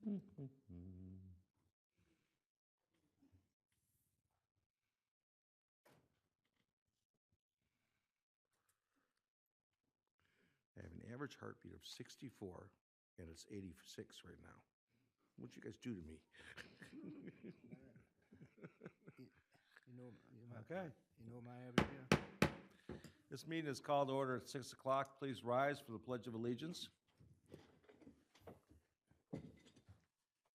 I have an average heartbeat of 64, and it's 86 right now. What'd you guys do to me? Okay. You know my average here? This meeting is called to order at 6 o'clock. Please rise for the Pledge of Allegiance.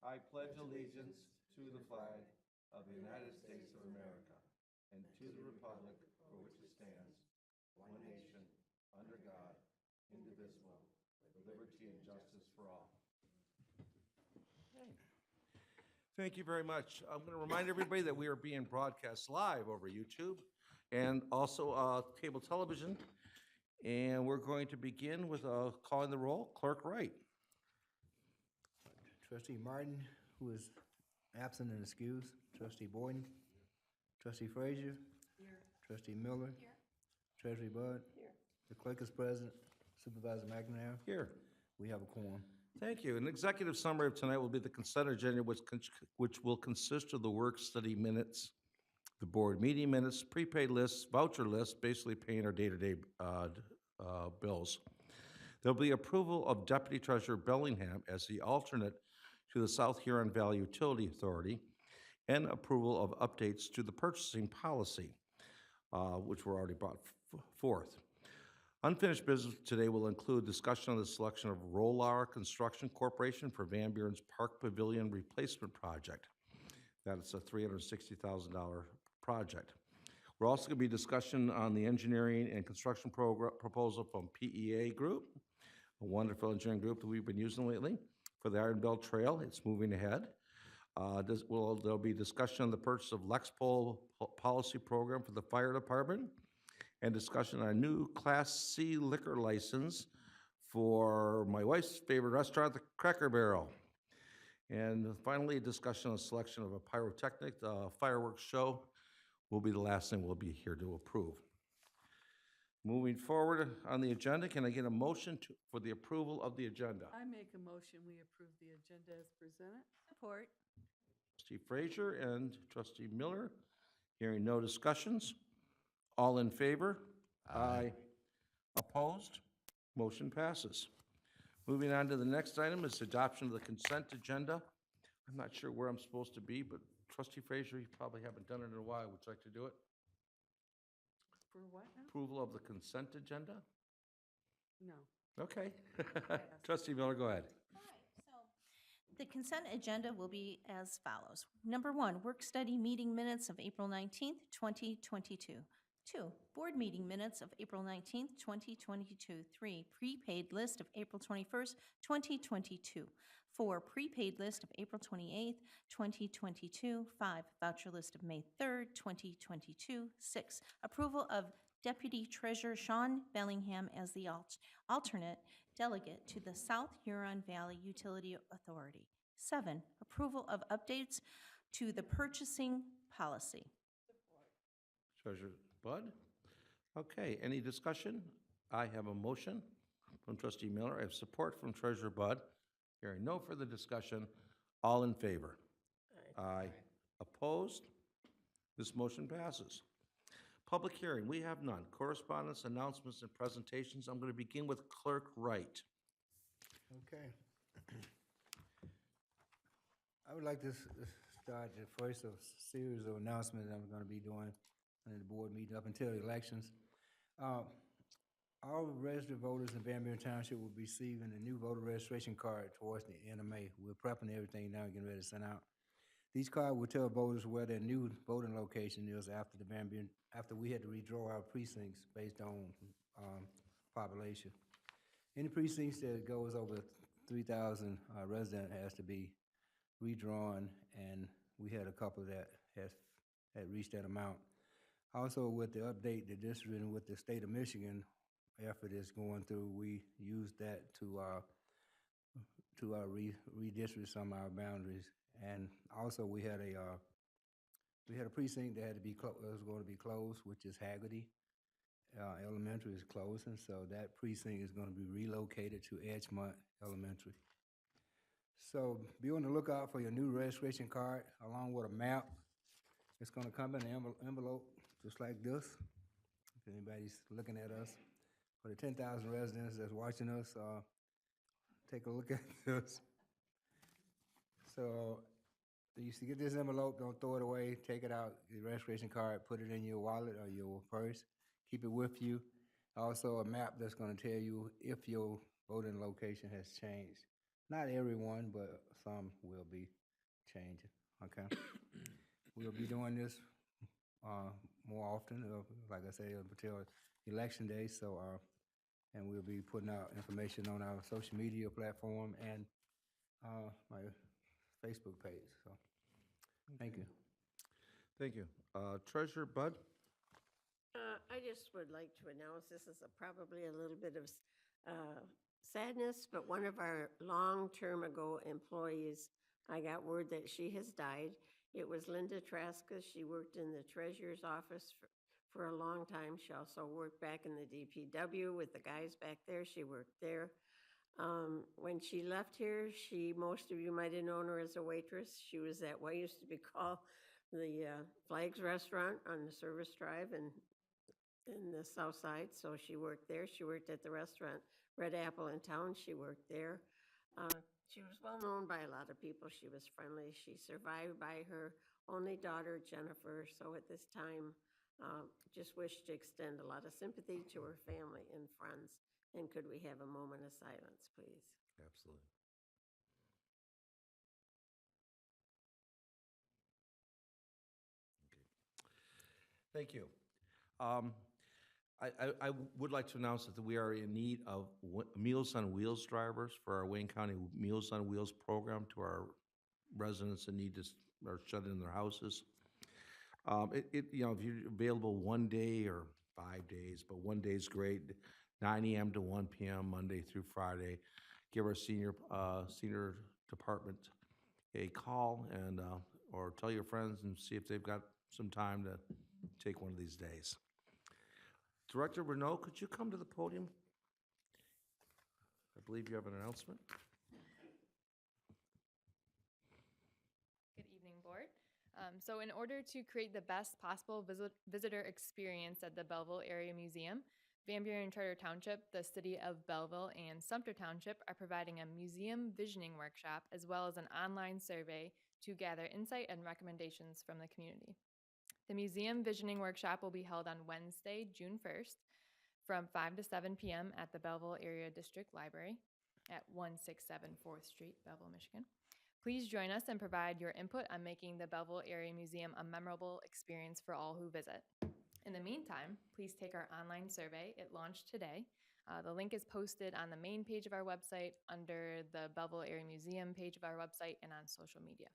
I pledge allegiance to the flag of the United States of America and to the republic for which it stands, one nation, under God, indivisible, with liberty and justice for all. Thank you very much. I'm going to remind everybody that we are being broadcast live over YouTube and also cable television. And we're going to begin with calling the roll. Clerk Wright. Trustee Martin, who is absent and excused. Trustee Boyden. Trustee Frazier. Here. Trustee Miller. Here. Treasury Bud. Here. The clerk is present. Supervisor McNair. Here. We have a quorum. Thank you. An executive summary of tonight will be the consent agenda, which will consist of the work study minutes, the board meeting minutes, prepaid lists, voucher lists, basically paying our day-to-day bills. There'll be approval of Deputy Treasurer Bellingham as the alternate to the South Huron Valley Utility Authority, and approval of updates to the purchasing policy, which were already brought forth. Unfinished business today will include discussion on the selection of Rolar Construction Corporation for Van Buren's Park Pavilion Replacement Project. That's a $360,000 project. We're also going to be discussion on the engineering and construction proposal from PEA Group, a wonderful engineering group that we've been using lately for the Iron Belt Trail. It's moving ahead. There'll be discussion on the purchase of Lexpol policy program for the fire department, and discussion on a new Class C liquor license for my wife's favorite restaurant, the Cracker Barrel. And finally, a discussion on selection of a Pyrotechnic. The fireworks show will be the last thing we'll be here to approve. Moving forward on the agenda, can I get a motion for the approval of the agenda? I make a motion, we approve the agenda as presented. Support. Trustee Frazier and Trustee Miller. Hearing no discussions. All in favor? Aye. Opposed? Motion passes. Moving on to the next item is adoption of the consent agenda. I'm not sure where I'm supposed to be, but Trustee Frazier, you probably haven't done it in a while. Would you like to do it? For what now? Approval of the consent agenda? No. Okay. Trustee Miller, go ahead. All right, so the consent agenda will be as follows. Number 1, work study meeting minutes of April 19th, 2022. 2, board meeting minutes of April 19th, 2022. 3, prepaid list of April 21st, 2022. 4, prepaid list of April 28th, 2022. 5, voucher list of May 3rd, 2022. 6, approval of Deputy Treasurer Sean Bellingham as the alternate delegate to the South Huron Valley Utility Authority. 7, approval of updates to the purchasing policy. Treasurer Bud? Okay, any discussion? I have a motion from Trustee Miller. I have support from Treasurer Bud. Hearing no further discussion. All in favor? Aye. Opposed? This motion passes. Public hearing, we have none. Correspondence, announcements, and presentations. I'm going to begin with Clerk Wright. Okay. I would like to start the first of a series of announcements I'm going to be doing in the board meeting up until the elections. All registered voters in Van Buren Township will be receiving a new voter registration card towards the end of May. We're prepping everything now and getting ready to send out. These cards will tell voters where their new voting location is after we had to redraw our precincts based on population. Any precincts that goes over 3,000 residents has to be redrawn, and we had a couple that had reached that amount. Also, with the update, the district and with the state of Michigan effort is going through, we used that to redistrict some of our boundaries. And also, we had a precinct that had to be was going to be closed, which is Haggerty Elementary is closing, so that precinct is going to be relocated to Edgemont Elementary. So be on the lookout for your new registration card along with a map. It's gonna come in an envelope just like this. If anybody's looking at us, for the 10,000 residents that's watching us, take a look at this. So you should get this envelope, don't throw it away, take it out, your registration card, put it in your wallet or your purse, keep it with you. Also, a map that's gonna tell you if your voting location has changed. Not everyone, but some will be changing, okay? We'll be doing this more often, like I said, until election day, so, and we'll be putting out information on our social media platform and my Facebook page, so, thank you. Thank you. Treasurer Bud? I just would like to announce, this is probably a little bit of sadness, but one of our long-term ago employees, I got word that she has died. It was Linda Traska. She worked in the treasurer's office for a long time. She also worked back in the DPW with the guys back there. She worked there. When she left here, most of you might have known her as a waitress. She was at what used to be called the Flags Restaurant on the Service Drive in the South Side. So she worked there. She worked at the restaurant Red Apple in town. She worked there. She was well known by a lot of people. She was friendly. She survived by her only daughter, Jennifer. So at this time, just wish to extend a lot of sympathy to her family and friends. And could we have a moment of silence, please? Absolutely. Thank you. I would like to announce that we are in need of Meals on Wheels drivers for our Wayne County Meals on Wheels program to our residents in need are shut in their houses. If you're available one day or 5 days, but one day is great, 9 a.m. to 1 p.m., Monday through Friday. Give our senior department a call and, or tell your friends and see if they've got some time to take one of these days. Director Renaud, could you come to the podium? I believe you have an announcement. Good evening, Board. So in order to create the best possible visitor experience at the Belleville Area Museum, Van Buren Charter Township, the City of Belleville, and Sumter Township are providing a museum visioning workshop as well as an online survey to gather insight and recommendations from the community. The Museum Visioning Workshop will be held on Wednesday, June 1st from 5 to 7 p.m. at the Belleville Area District Library at 167 4th Street, Belleville, Michigan. Please join us and provide your input on making the Belleville Area Museum a memorable experience for all who visit. In the meantime, please take our online survey. It launched today. The link is posted on the main page of our website, under the Belleville Area Museum page of our website, and on social media.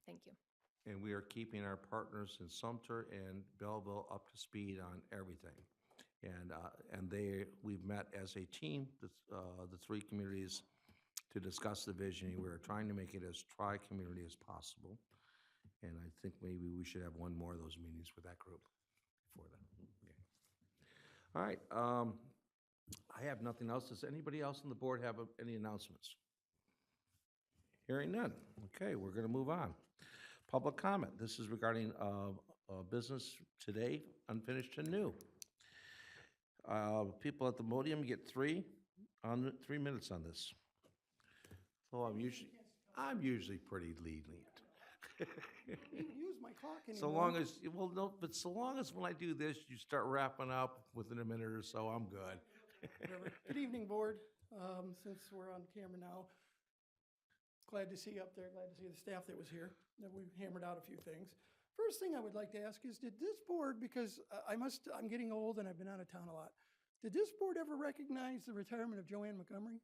Thank you. And we are keeping our partners in Sumter and Belleville up to speed on everything. And we've met as a team, the three communities, to discuss the vision. We're trying to make it as tri-community as possible. And I think maybe we should have one more of those meetings with that group before that. Okay. All right. I have nothing else. Does anybody else on the board have any announcements? Hearing none. Okay, we're going to move on. Public comment. This is regarding business today, unfinished and new. People at the podium get 3 minutes on this. So I'm usually pretty lenient. Use my clock anymore. So long as, well, no, but so long as when I do this, you start wrapping up within a minute or so, I'm good. Whatever. Good evening, Board. Since we're on camera now, glad to see you up there. Glad to see the staff that was here. That we hammered out a few things. First thing I would like to ask is, did this board, because I'm getting old and I've been out of town a lot, did this board ever recognize the retirement of Joanne Montgomery?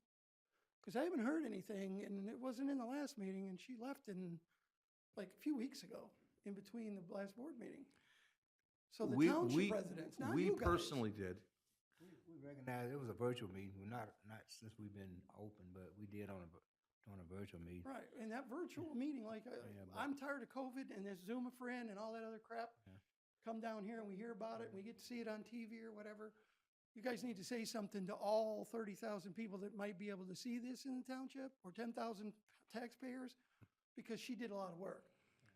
Because I haven't heard anything, and it wasn't in the last meeting, and she left in like a few weeks ago, in between the last board meeting. So the township residents, not you guys. We personally did. We recognize it was a virtual meeting, not since we've been open, but we did on a virtual meeting. Right, and that virtual meeting, like, I'm tired of COVID and this Zoom a friend and all that other crap. Yeah. Come down here and we hear about it, and we get to see it on TV or whatever. you guys need to say something to all 30,000 people that might be able to see this in the township, or 10,000 taxpayers, because she did a lot of work.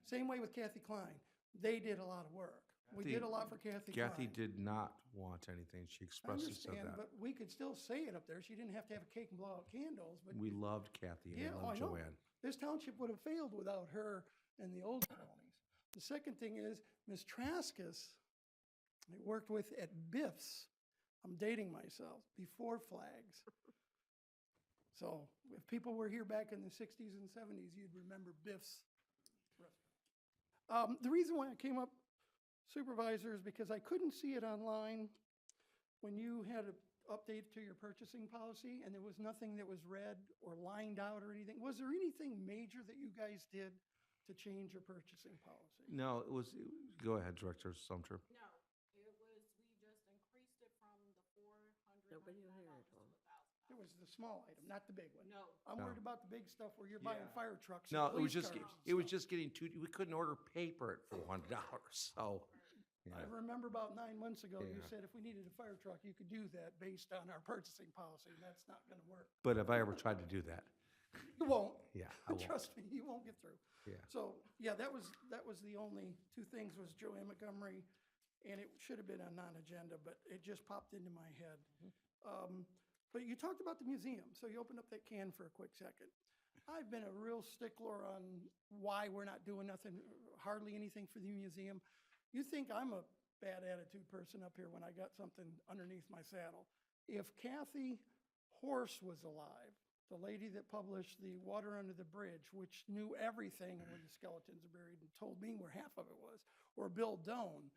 Same way with Kathy Klein. They did a lot of work. We did a lot for Kathy Klein. Kathy did not want anything. She I expressly said understand, that. but we could still say it up there. She didn't have to have a cake and blow out candles, but We loved Kathy and yeah, we loved I know. Joanne. This township would have failed without her and the old cronies. The second thing is, Ms. Traskus, I worked with at Biff's. I'm dating myself, before Flags. So if people were here back in the 60s and 70s, you'd remember Biff's restaurant. The reason why I came up, Supervisor, is because I couldn't see it online when you had an update to your purchasing policy, and there was nothing that was red or lined out or anything. Was there anything major that you guys did to change your purchasing policy? No, go ahead, Director Sumter. No, we just increased it from the Nobody will hear it all. It was the small item, not the big one. No. I'm No. worried about the big stuff where you're buying fire trucks. No, and it was police just, cars and it was stuff. just getting we couldn't order paper at $400, so. I Yeah. remember about 9 months ago, you Yeah. said if we needed a fire truck, you could do that based on our purchasing policy, and that's not gonna work. But have I ever tried to do that? You won't. Yeah, I won't. Trust me, you won't get through. Yeah. So, yeah, that was the only two things, was Joanne Montgomery, and it should have been a non-agenda, but it just popped into my head. But you talked about the museum, so you opened up that can for a quick second. I've been a real stickler on why we're not doing nothing, hardly anything for the museum. You think I'm a bad attitude person up here when I got something underneath my saddle. If Kathy Horse was alive, the lady that published the Water Under the Bridge, which knew everything where the skeletons are buried and told me where half of it was, or Bill Doan,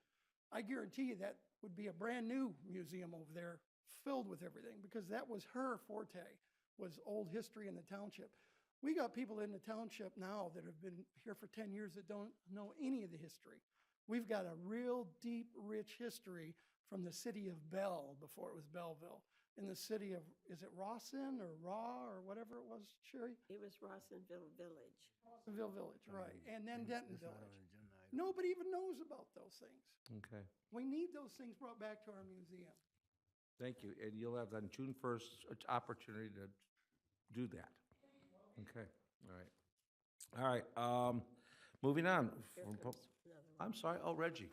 I guarantee you that would be a brand-new museum over there filled with everything, because that was her forte, was old history in the township. We got people in the township now that have been here for 10 years that don't know any of the history. We've got a real deep, rich history from the city of Bell, before it was Belleville, in the city of, is it Rawson or Raw or whatever it was, Sherry? It was Rawsonville Village. Rawsonville Village, right, and then Denton It's not on Village. the agenda item. Nobody even knows about those things. Okay, We need those things brought back to our museum. thank you. And you'll have on June 1st, an opportunity to do that. Okay, all right. All right, moving on. Here From comes pub- another one. I'm sorry, oh, Reggie.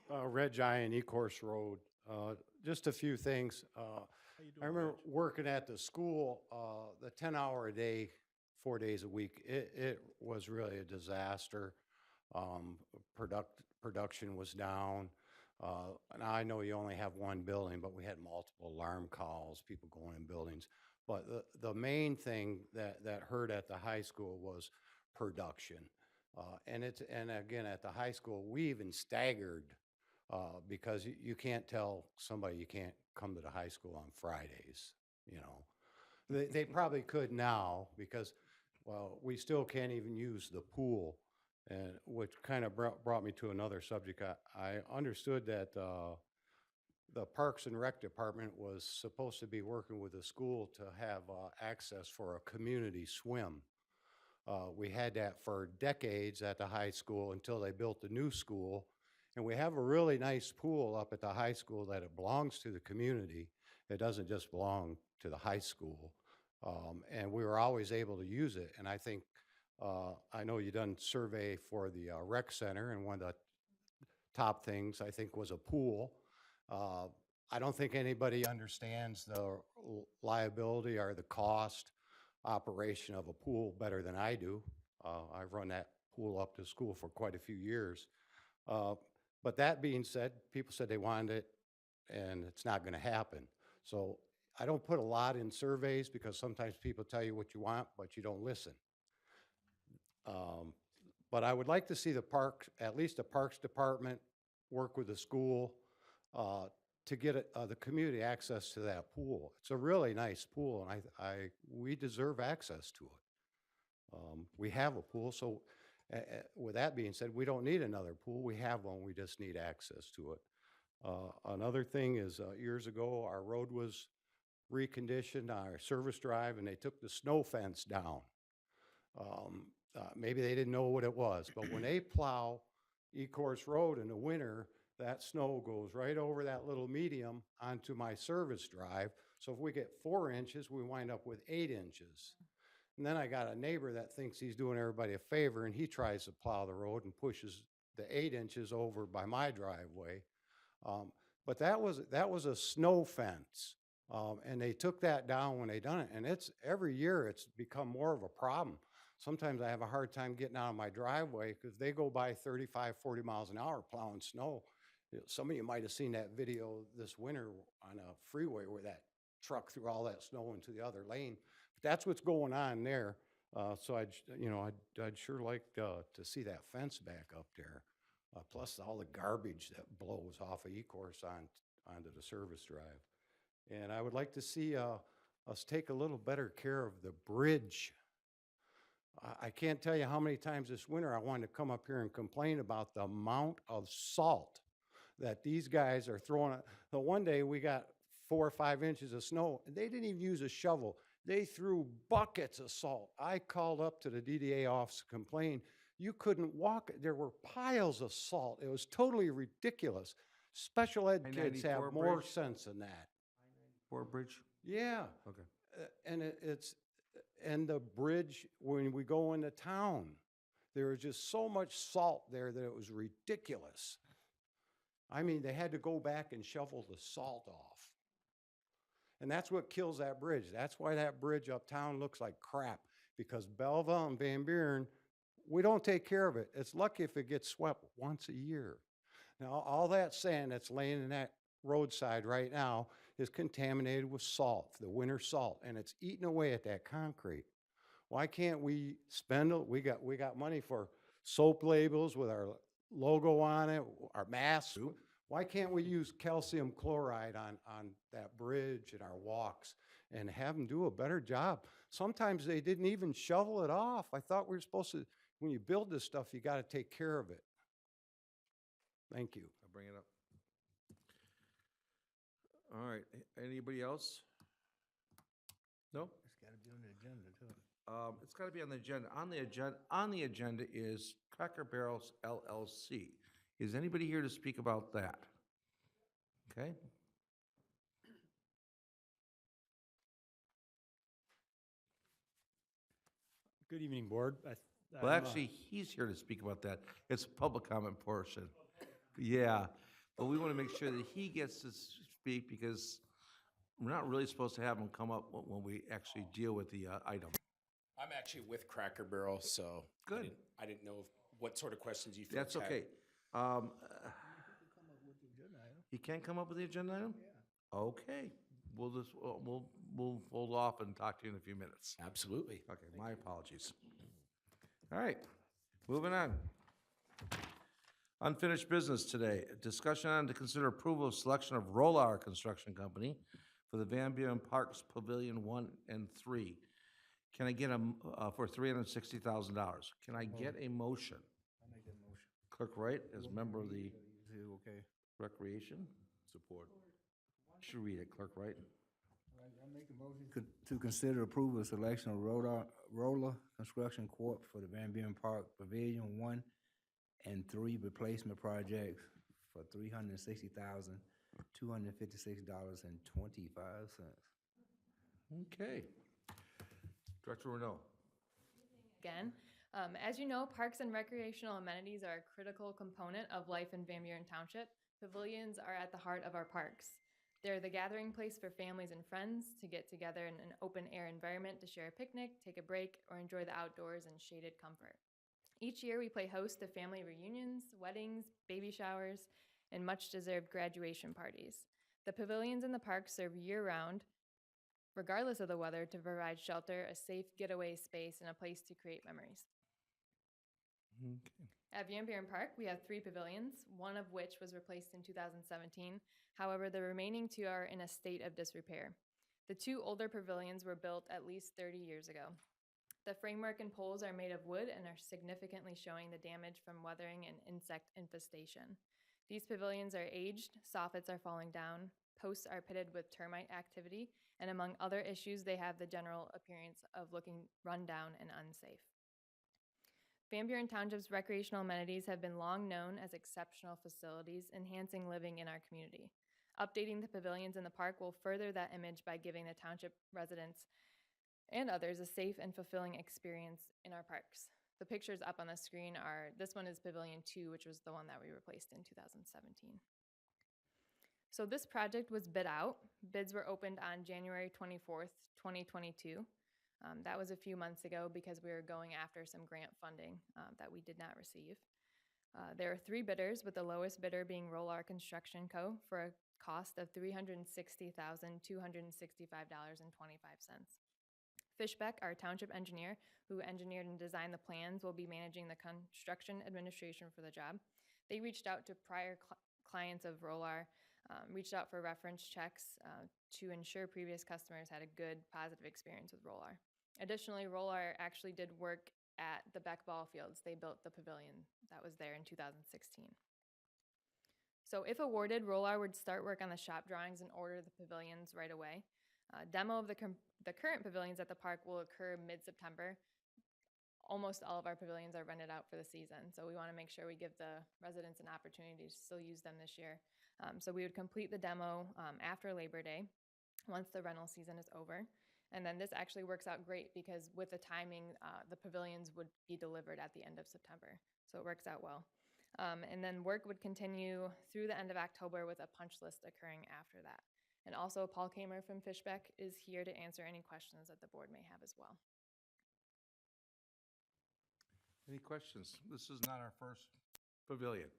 Red Giant, Ecorse Road. Just a few things. I remember working at the school, the 10-hour a day, 4 days a week. It was really a disaster. Production was down. And I know you only have one building, but we had multiple alarm calls, people going in buildings. But the main thing that hurt at the high school was production. And again, at the high school, we even staggered because you can't tell somebody you can't come to the high school on Fridays, you know. They probably could now because, well, we still can't even use the pool, and which kind of brought me to another subject. I understood that the Parks and Rec Department was supposed to be working with the school to have access for a community swim. We had that for decades at the high school until they built the new school. And we have a really nice pool up at the high school that it belongs to the community. It doesn't just belong to the high school. And we were always able to use it. And I think, I know you done survey for the rec center, and one of the top things I think was a pool. I don't think anybody understands the liability or the cost operation of a pool better than I do. I've run that pool up to school for quite a few years. But that being said, people said they wanted it, and it's not going to happen. So I don't put a lot in surveys because sometimes people tell you what you want, but you don't listen. But I would like to see the parks, at least the Parks Department, work with the school to get the community access to that pool. It's a really nice pool, and we deserve access to it. We have a pool, so with that being said, we don't need another pool. We have one. We just need access to it. Another thing is, years ago, our road was reconditioned our service drive, and they took the snow fence down. Maybe they didn't know what it was, but when they plow E-course Road in the winter, that snow goes right over that little medium onto my service drive. So if we get 4 inches, we wind up with 8 inches. And then I got a neighbor that thinks he's doing everybody a favor, and he tries to plow the road and pushes the 8 inches over by my driveway. But that was a snow fence. And they took that down when they done it. And it's every year it's become more of a problem. Sometimes I have a hard time getting out of my driveway because they go by 35, 40 miles an hour plowing snow. Some of you might have seen that video this winter on a freeway where that truck threw all that snow into the other lane. But that's what's going on there. So I'd sure like to see that fence back up there. Plus all the garbage that blows off of E-course onto the service drive. And I would like to see us take a little better care of the bridge. I can't tell you how many times this winter I wanted to come up here and complain about the amount of salt that these guys are throwing. The one day we got 4 or 5 inches of snow, and they didn't even use a shovel. They threw buckets of salt. I called up to the DDA office to complain. You couldn't walk. There were piles of salt. It was totally ridiculous. Special ed kids have I-94 more bridge? sense than that. Fort Bridge? Yeah. Okay. And the bridge, when we go into town, there was just so much salt there that it was ridiculous. I mean, they had to go back and shovel the salt off. And that's what kills that bridge. That's why that bridge uptown looks like crap, because Belleville and Van Buren, we don't take care of it. It's lucky if it gets swept once a year. Now, all that sand that's laying in that roadside right now is contaminated with salt, the winter salt, and it's eating away at that concrete. Why can't we spend it? We got money for soap labels with our logo on it, our masks. Why can't we use calcium chloride on that bridge and our walks and have them do a better job? Sometimes they didn't even shovel it off. I thought we were supposed to, when you build this stuff, you got to take care of it. Thank you. I'll bring it up. All right, anybody else? No? It's gotta be on the agenda too. It's gotta be on the agenda. On the agenda is Cracker Barrels LLC. Is anybody here to speak about that? Okay. Good evening, Board. Well, actually, he's here to speak about that. It's a public comment portion. Yeah, but we want to make sure that he gets to speak because we're not really supposed to have him come up when we actually deal with the item. I'm actually with Cracker Barrel, so Good. I didn't know what sort of questions you That's folks had. okay. He can't come up with the agenda item? Yeah. Okay, we'll just, we'll hold off and talk to you in a few minutes. Absolutely. Okay, my apologies. All right, moving on. Unfinished business today. Discussion on to consider approval of selection of Roller Construction Company for the Van Buren Parks Pavilion 1 and 3. Can I get for $360,000? Can I get a motion? I make that motion. Clerk Wright, as member of the Is it okay? Recreation? Support. Should read it, Clerk Wright. I make a motion to consider approval of selection of Roller Construction Corp. for the Van Buren Park Pavilion 1 and 3 replacement projects for $360,256.25. Okay. Director Renault. Again, as you know, parks and recreational amenities are a critical component of life in Van Buren Township. Pavilions are at the heart of our parks. They're the gathering place for families and friends to get together in an open-air environment to share a picnic, take a break, or enjoy the outdoors in shaded comfort. Each year, we play host to family reunions, weddings, baby showers, and much-deserved graduation parties. The pavilions in the park serve year-round, regardless of the weather, to provide shelter, a safe getaway space, and a place to create memories. Okay. At Van Buren Park, we have 3 pavilions, one of which was replaced in 2017. However, the remaining 2 are in a state of disrepair. The 2 older pavilions were built at least 30 years ago. The framework and poles are made of wood and are significantly showing the damage from weathering and insect infestation. These pavilions are aged, soffits are falling down, posts are pitted with termite activity, and among other issues, they have the general appearance of looking run down and unsafe. Van Buren Township's recreational amenities have been long known as exceptional facilities, enhancing living in our community. Updating the pavilions in the park will further that image by giving the township residents and others a safe and fulfilling experience in our parks. The pictures up on the screen are, this one is Pavilion 2, which was the one that we replaced in 2017. So this project was bid out. Bids were opened on January 24th, 2022. That was a few months ago because we were going after some grant funding that we did not receive. There are 3 bidders, with the lowest bidder being Roll-R Construction Co. for a cost of $360,265.25. Fishbeck, our township engineer, who engineered and designed the plans, will be managing the construction administration for the job. They reached out to prior clients of Roll-R, reached out for reference checks to ensure previous customers had a good, positive experience with Roll-R. Additionally, Roll-R actually did work at the Beck Ball Fields. They built the pavilion that was there in 2016. So if awarded, Roll-R would start work on the shop drawings and order the pavilions right away. Demo of the current pavilions at the park will occur mid-September. Almost all of our pavilions are rented out for the season, so we want to make sure we give the residents an opportunity to still use them this year. So we would complete the demo after Labor Day, once the rental season is over. And then this actually works out great because with the timing, the pavilions would be delivered at the end of September. So it works out well. And then work would continue through the end of October with a punch list occurring after that. And also Paul Kamer from Fishbeck is here to answer any questions that the board may have as well. Any questions? This is not our first pavilion.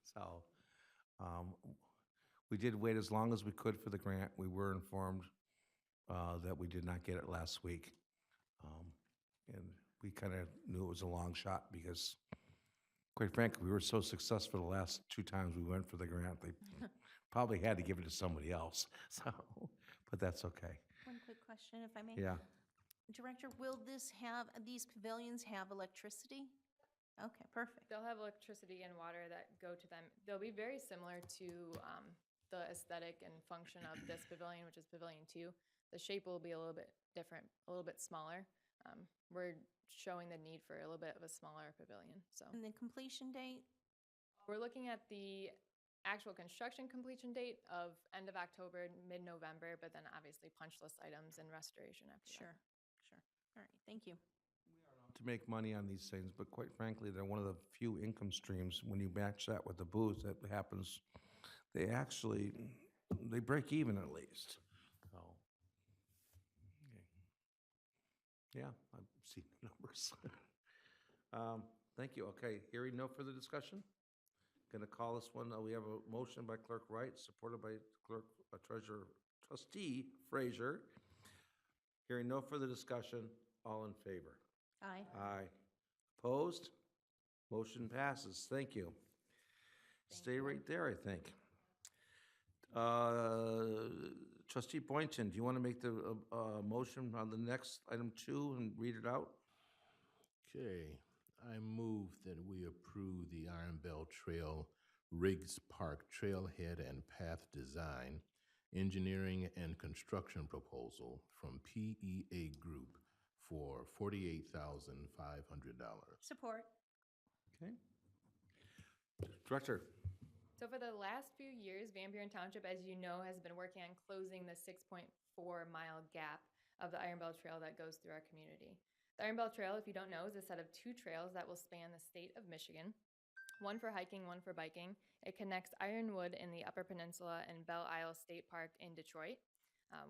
So we did wait as long as we could for the grant. We were informed that we did not get it last week. And we kind of knew it was a long shot because, quite frankly, we were so successful the last 2 times we went for the grant. They probably had to give it to somebody else. So, but that's okay. One quick question, if I may. Yeah. Director, will these pavilions have electricity? Okay, perfect. They'll have electricity and water that go to them. They'll be very similar to the aesthetic and function of this pavilion, which is Pavilion 2. The shape will be a little bit different, a little bit smaller. We're showing the need for a little bit of a smaller pavilion. So And the completion date? we're looking at the actual construction completion date of end of October, mid-November, but then obviously punch list items and restoration after that. Sure. All right, thank you. To make money on these things, but quite frankly, they're one of the few income streams. When you match that with the booth, that happens, they break even at least. So, okay. Yeah, I've seen the numbers. Thank you. Okay, hearing no further discussion, going to call this one. We have a motion by Clerk Wright, supported by Treasurer Trustee Frazier. Hearing no further discussion, all in favor? Aye. Aye. Opposed? Motion passes. Thank you. Stay right there, I think. Trustee Boynton, do you want to make the motion on the next item 2 and read it out? Okay, I move that we approve the Iron Bell Trail Riggs Park Trailhead and Path Design Engineering and Construction Proposal from PEA Group for $48,500. Support. Okay. Director. So for the last few years, Van Buren Township, as you know, has been working on closing the 6.4-mile gap of the Iron Bell Trail that goes through our community. The Iron Bell Trail, if you don't know, is a set of 2 trails that will span the state of Michigan, one for hiking, one for biking. It connects Ironwood in the Upper Peninsula and Belle Isle State Park in Detroit.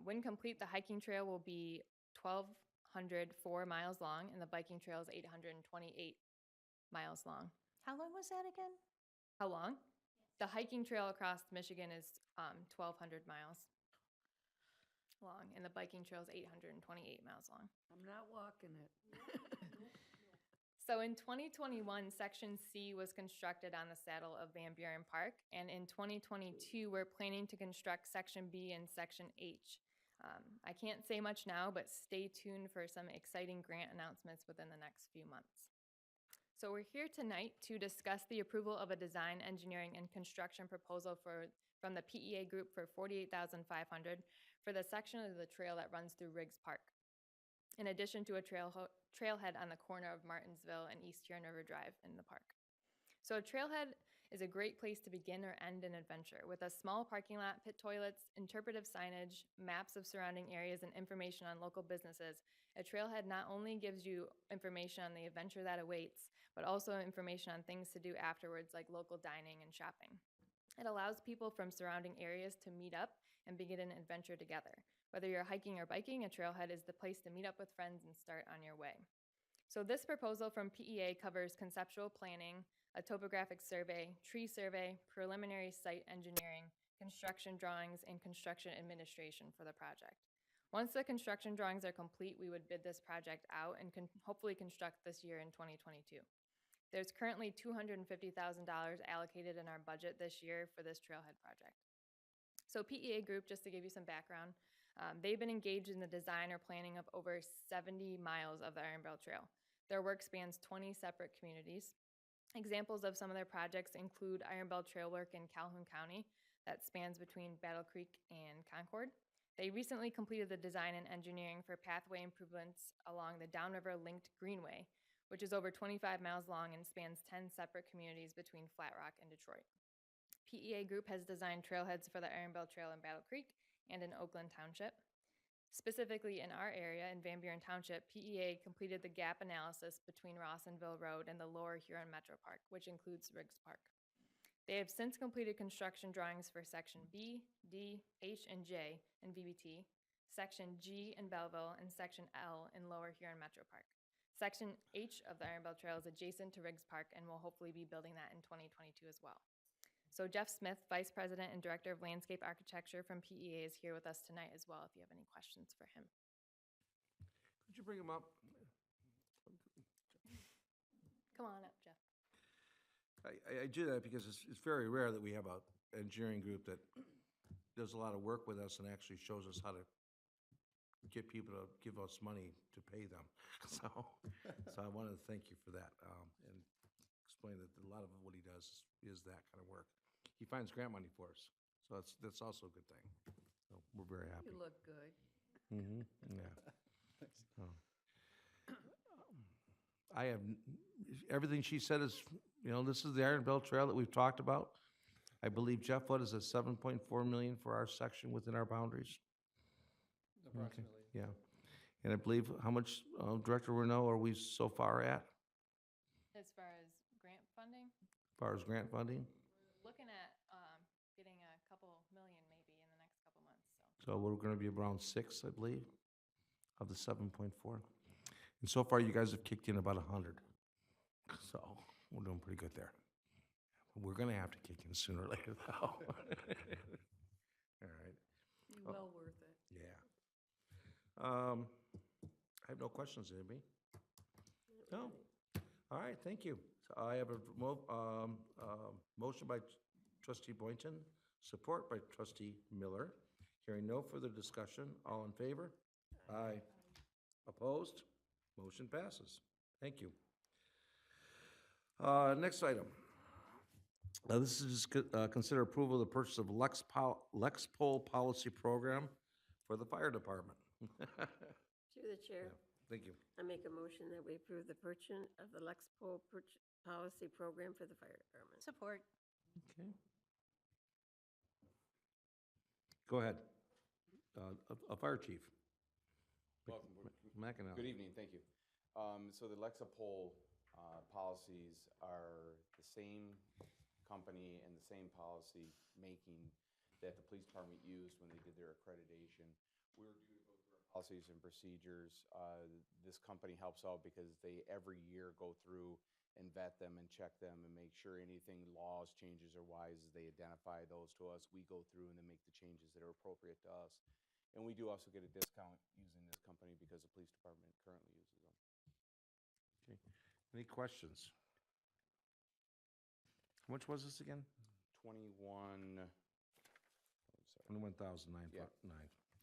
When complete, the hiking trail will be 1,204 miles long, and the biking trail is 828 miles long. How long was that again? How long? The hiking trail across Michigan is 1,200 miles long, and the biking trail is 828 miles long. I'm not walking it. So in 2021, Section C was constructed on the saddle of Van Buren Park, and in 2022, we're planning to construct Section B and Section H. I can't say much now, but stay tuned for some exciting grant announcements within the next few months. So we're here tonight to discuss the approval of a design, engineering, and construction proposal from the PEA group for $48,500 for the section of the trail that runs through Riggs Park, in addition to a trailhead on the corner of Martinsville and East Huron River Drive in the park. So a trailhead is a great place to begin or end an adventure with a small parking lot, pit toilets, interpretive signage, maps of surrounding areas, and information on local businesses. A trailhead not only gives you information on the adventure that awaits, but also information on things to do afterwards, like local dining and shopping. It allows people from surrounding areas to meet up and begin an adventure together. Whether you're hiking or biking, a trailhead is the place to meet up with friends and start on your way. So this proposal from PEA covers conceptual planning, a topographic survey, tree survey, preliminary site engineering, construction drawings, and construction administration for the project. Once the construction drawings are complete, we would bid this project out and hopefully construct this year in 2022. There's currently $250,000 allocated in our budget this year for this trailhead project. So PEA Group, just to give you some background, they've been engaged in the design or planning of over 70 miles of the Iron Belt Trail. Their work spans 20 separate communities. Examples of some of their projects include Iron Belt Trail work in Calhoun County that spans between Battle Creek and Concord. They recently completed the design and engineering for pathway improvements along the Downriver Linked Greenway, which is over 25 miles long and spans 10 separate communities between Flat Rock and Detroit. PEA Group has designed trailheads for the Iron Belt Trail in Battle Creek and in Oakland Township. Specifically in our area, in Van Buren Township, PEA completed the gap analysis between Rawsonville Road and the Lower Huron Metro Park, which includes Riggs Park. They have since completed construction drawings for Section B, D, H, and J in VBT, Section G in Belleville, and Section L in Lower Huron Metro Park. Section H of the Iron Belt Trail is adjacent to Riggs Park, and we'll hopefully be building that in 2022 as well. So Jeff Smith, Vice President and Director of Landscape Architecture from PEA, is here with us tonight as well, if you have any questions for him. Could you bring him up? Come on up, Jeff. I do that because it's very rare that we have a engineering group that does a lot of work with us and actually shows us how to get people to give us money to pay them. So I wanted to thank you for that, and explain that a lot of what he does is that kind of work. He finds grant money for us, so that's also a good thing. So we're very happy. You look good. Yeah. I have, everything she said is, this is the Iron Belt Trail that we've talked about. I believe, Jeff, what is it, 7.4 million for our section within our boundaries? Approximately. Yeah. And I believe, how much, Director Renault, are we so far at, As far as grant funding, as far as grant funding? we're looking at getting a couple million maybe in the next couple months. So we're gonna be around 6, I believe, of the 7.4. And so far, you guys have kicked in about 100. So we're doing pretty good there. We're gonna have to kick in sooner or later, though. All right, Be well worth it. yeah. I have no questions, anybody? No? All right, thank you. So I have a motion by trustee Boynton, support by trustee Miller. Hearing no further discussion, all in favor? Aye. Opposed? Motion passes. Thank you. Next item. This is consider approval of the purchase of Lexpol policy program for the fire department. Through the chair, Thank you. I make a motion that we approve the purchase of the Lexpol policy program for the fire department. Support. Okay. Go ahead. A fire chief. Welcome. McEnany. Good evening, thank you. So the Lexapol policies are the same company and the same policy making that the police department used when they did their accreditation. We're due to go through our policies and procedures. This company helps out because they every year go through and vet them and check them and make sure anything laws, changes, or wise, they identify those to us. We go through and then make the changes that are appropriate to us. And we do also get a discount using this company because the police department currently uses them. Okay. Any questions? How much was this again? 21. 21,909. Yeah.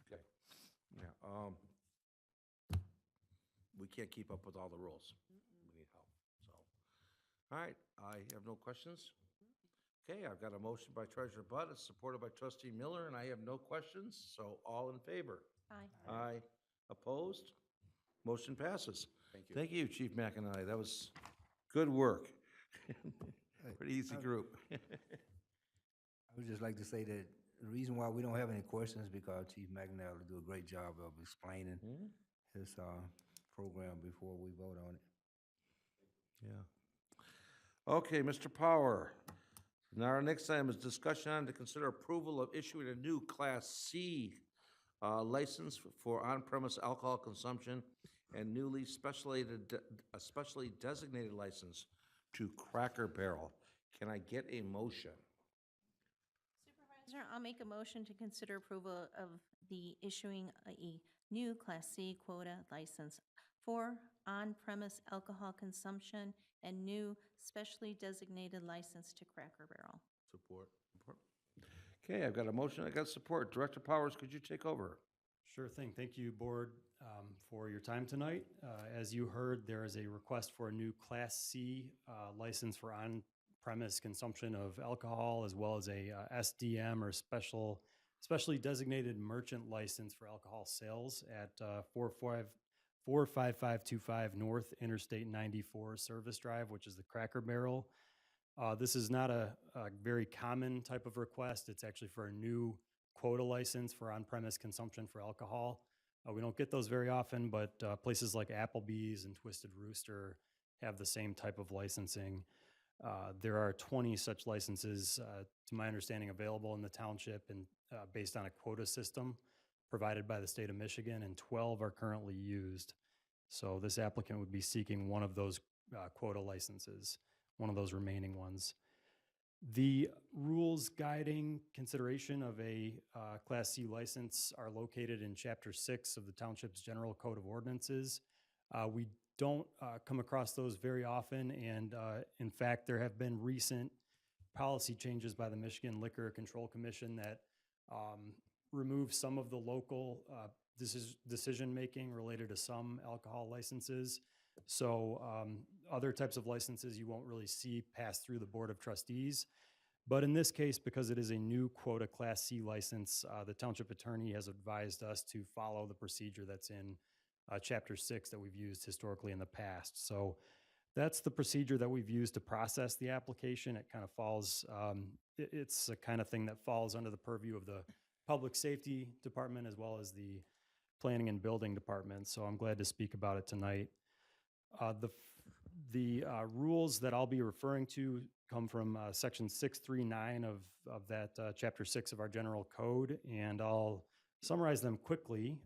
Okay. Yeah. We can't keep up with all the rules. We need help. So, All right, I have no questions. Okay, I've got a motion by Treasurer Bud, it's supported by Trustee Miller, and I have no questions, so all in favor? Aye. Aye. Opposed? Motion passes. Thank you. Thank you, Chief McInally. That was good work. Pretty easy group. I would just like to say that the reason why we don't have any questions is because Chief McNally will do a great job of explaining his program before we vote on it. Yeah. Okay, Mr. Power. Now, our next item is discussion on to consider approval of issuing a new Class C license for on-premise alcohol consumption and newly specially designated license to Cracker Barrel. Can I get a motion? Supervisor, I'll make a motion to consider approval of the issuing a new Class C quota license for on-premise alcohol consumption and new specially designated license to Cracker Barrel. Support. Okay, I've got a motion, I got support. Director Powers, could you take over? Sure thing. Thank you, Board, for your time tonight. As you heard, there is a request for a new Class C license for on-premise consumption of alcohol, as well as a SDM or specially designated merchant license for alcohol sales at 45525 North Interstate 94 Service Drive, which is the Cracker Barrel. This is not a very common type of request. It's actually for a new quota license for on-premise consumption for alcohol. We don't get those very often, but places like Applebee's and Twisted Rooster have the same type of licensing. There are 20 such licenses, to my understanding, available in the township and based on a quota system provided by the state of Michigan, and 12 are currently used. So this applicant would be seeking one of those quota licenses, one of those remaining ones. The rules guiding consideration of a Class C license are located in Chapter 6 of the Township's General Code of Ordinances. We don't come across those very often, and in fact, there have been recent policy changes by the Michigan Liquor Control Commission that remove some of the local decision-making related to some alcohol licenses. So other types of licenses you won't really see pass through the Board of Trustees. But in this case, because it is a new quota Class C license, the Township Attorney has advised us to follow the procedure that's in Chapter 6 that we've used historically in the past. So that's the procedure that we've used to process the application. It kind of falls, it's a kind of thing that falls under the purview of the Public Safety Department as well as the Planning and Building Department. So I'm glad to speak about it tonight. The rules that I'll be referring to come from Section 639 of that Chapter 6 of our General Code, and I'll summarize them quickly.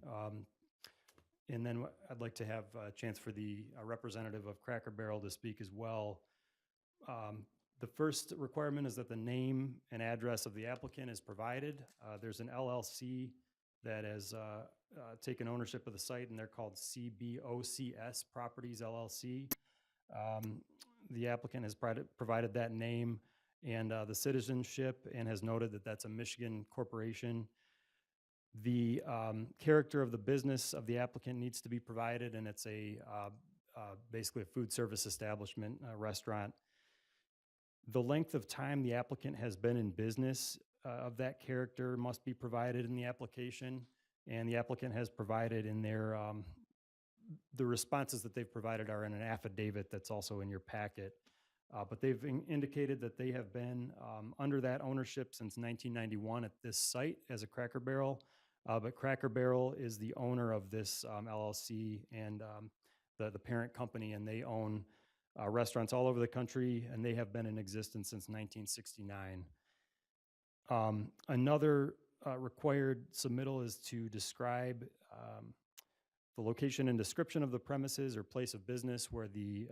And then I'd like to have a chance for the representative of Cracker Barrel to speak as well. The first requirement is that the name and address of the applicant is provided. There's an LLC that has taken ownership of the site, and they're called CBOCS Properties LLC. The applicant has provided that name and the citizenship and has noted that that's a Michigan corporation. The character of the business of the applicant needs to be provided, and it's basically a food service establishment, a restaurant. The length of time the applicant has been in business of that character must be provided in the application, and the applicant has provided in their, the responses that they've provided are in an affidavit that's also in your packet. But they've indicated that they have been under that ownership since 1991 at this site as a Cracker Barrel. But Cracker Barrel is the owner of this LLC and the parent company, and they own restaurants all over the country, and they have been in existence since 1969. Another required submittal is to describe the location and description of the premises or place of business where to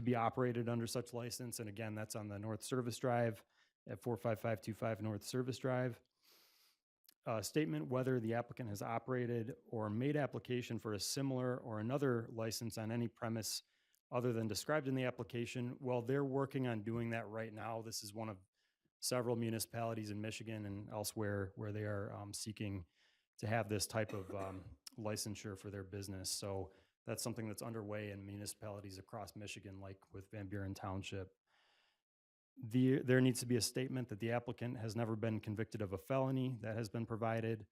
be operated under such license. And again, that's on the North Service Drive at 45525 North Service Drive. Statement whether the applicant has operated or made application for a similar or another license on any premise other than described in the application. Well, they're working on doing that right now. This is one of several municipalities in Michigan and elsewhere where they are seeking to have this type of licensure for their business. So That's something that's underway in municipalities across Michigan, like with Van Buren Township. There needs to be a statement that the applicant has never been convicted of a felony. That has been provided.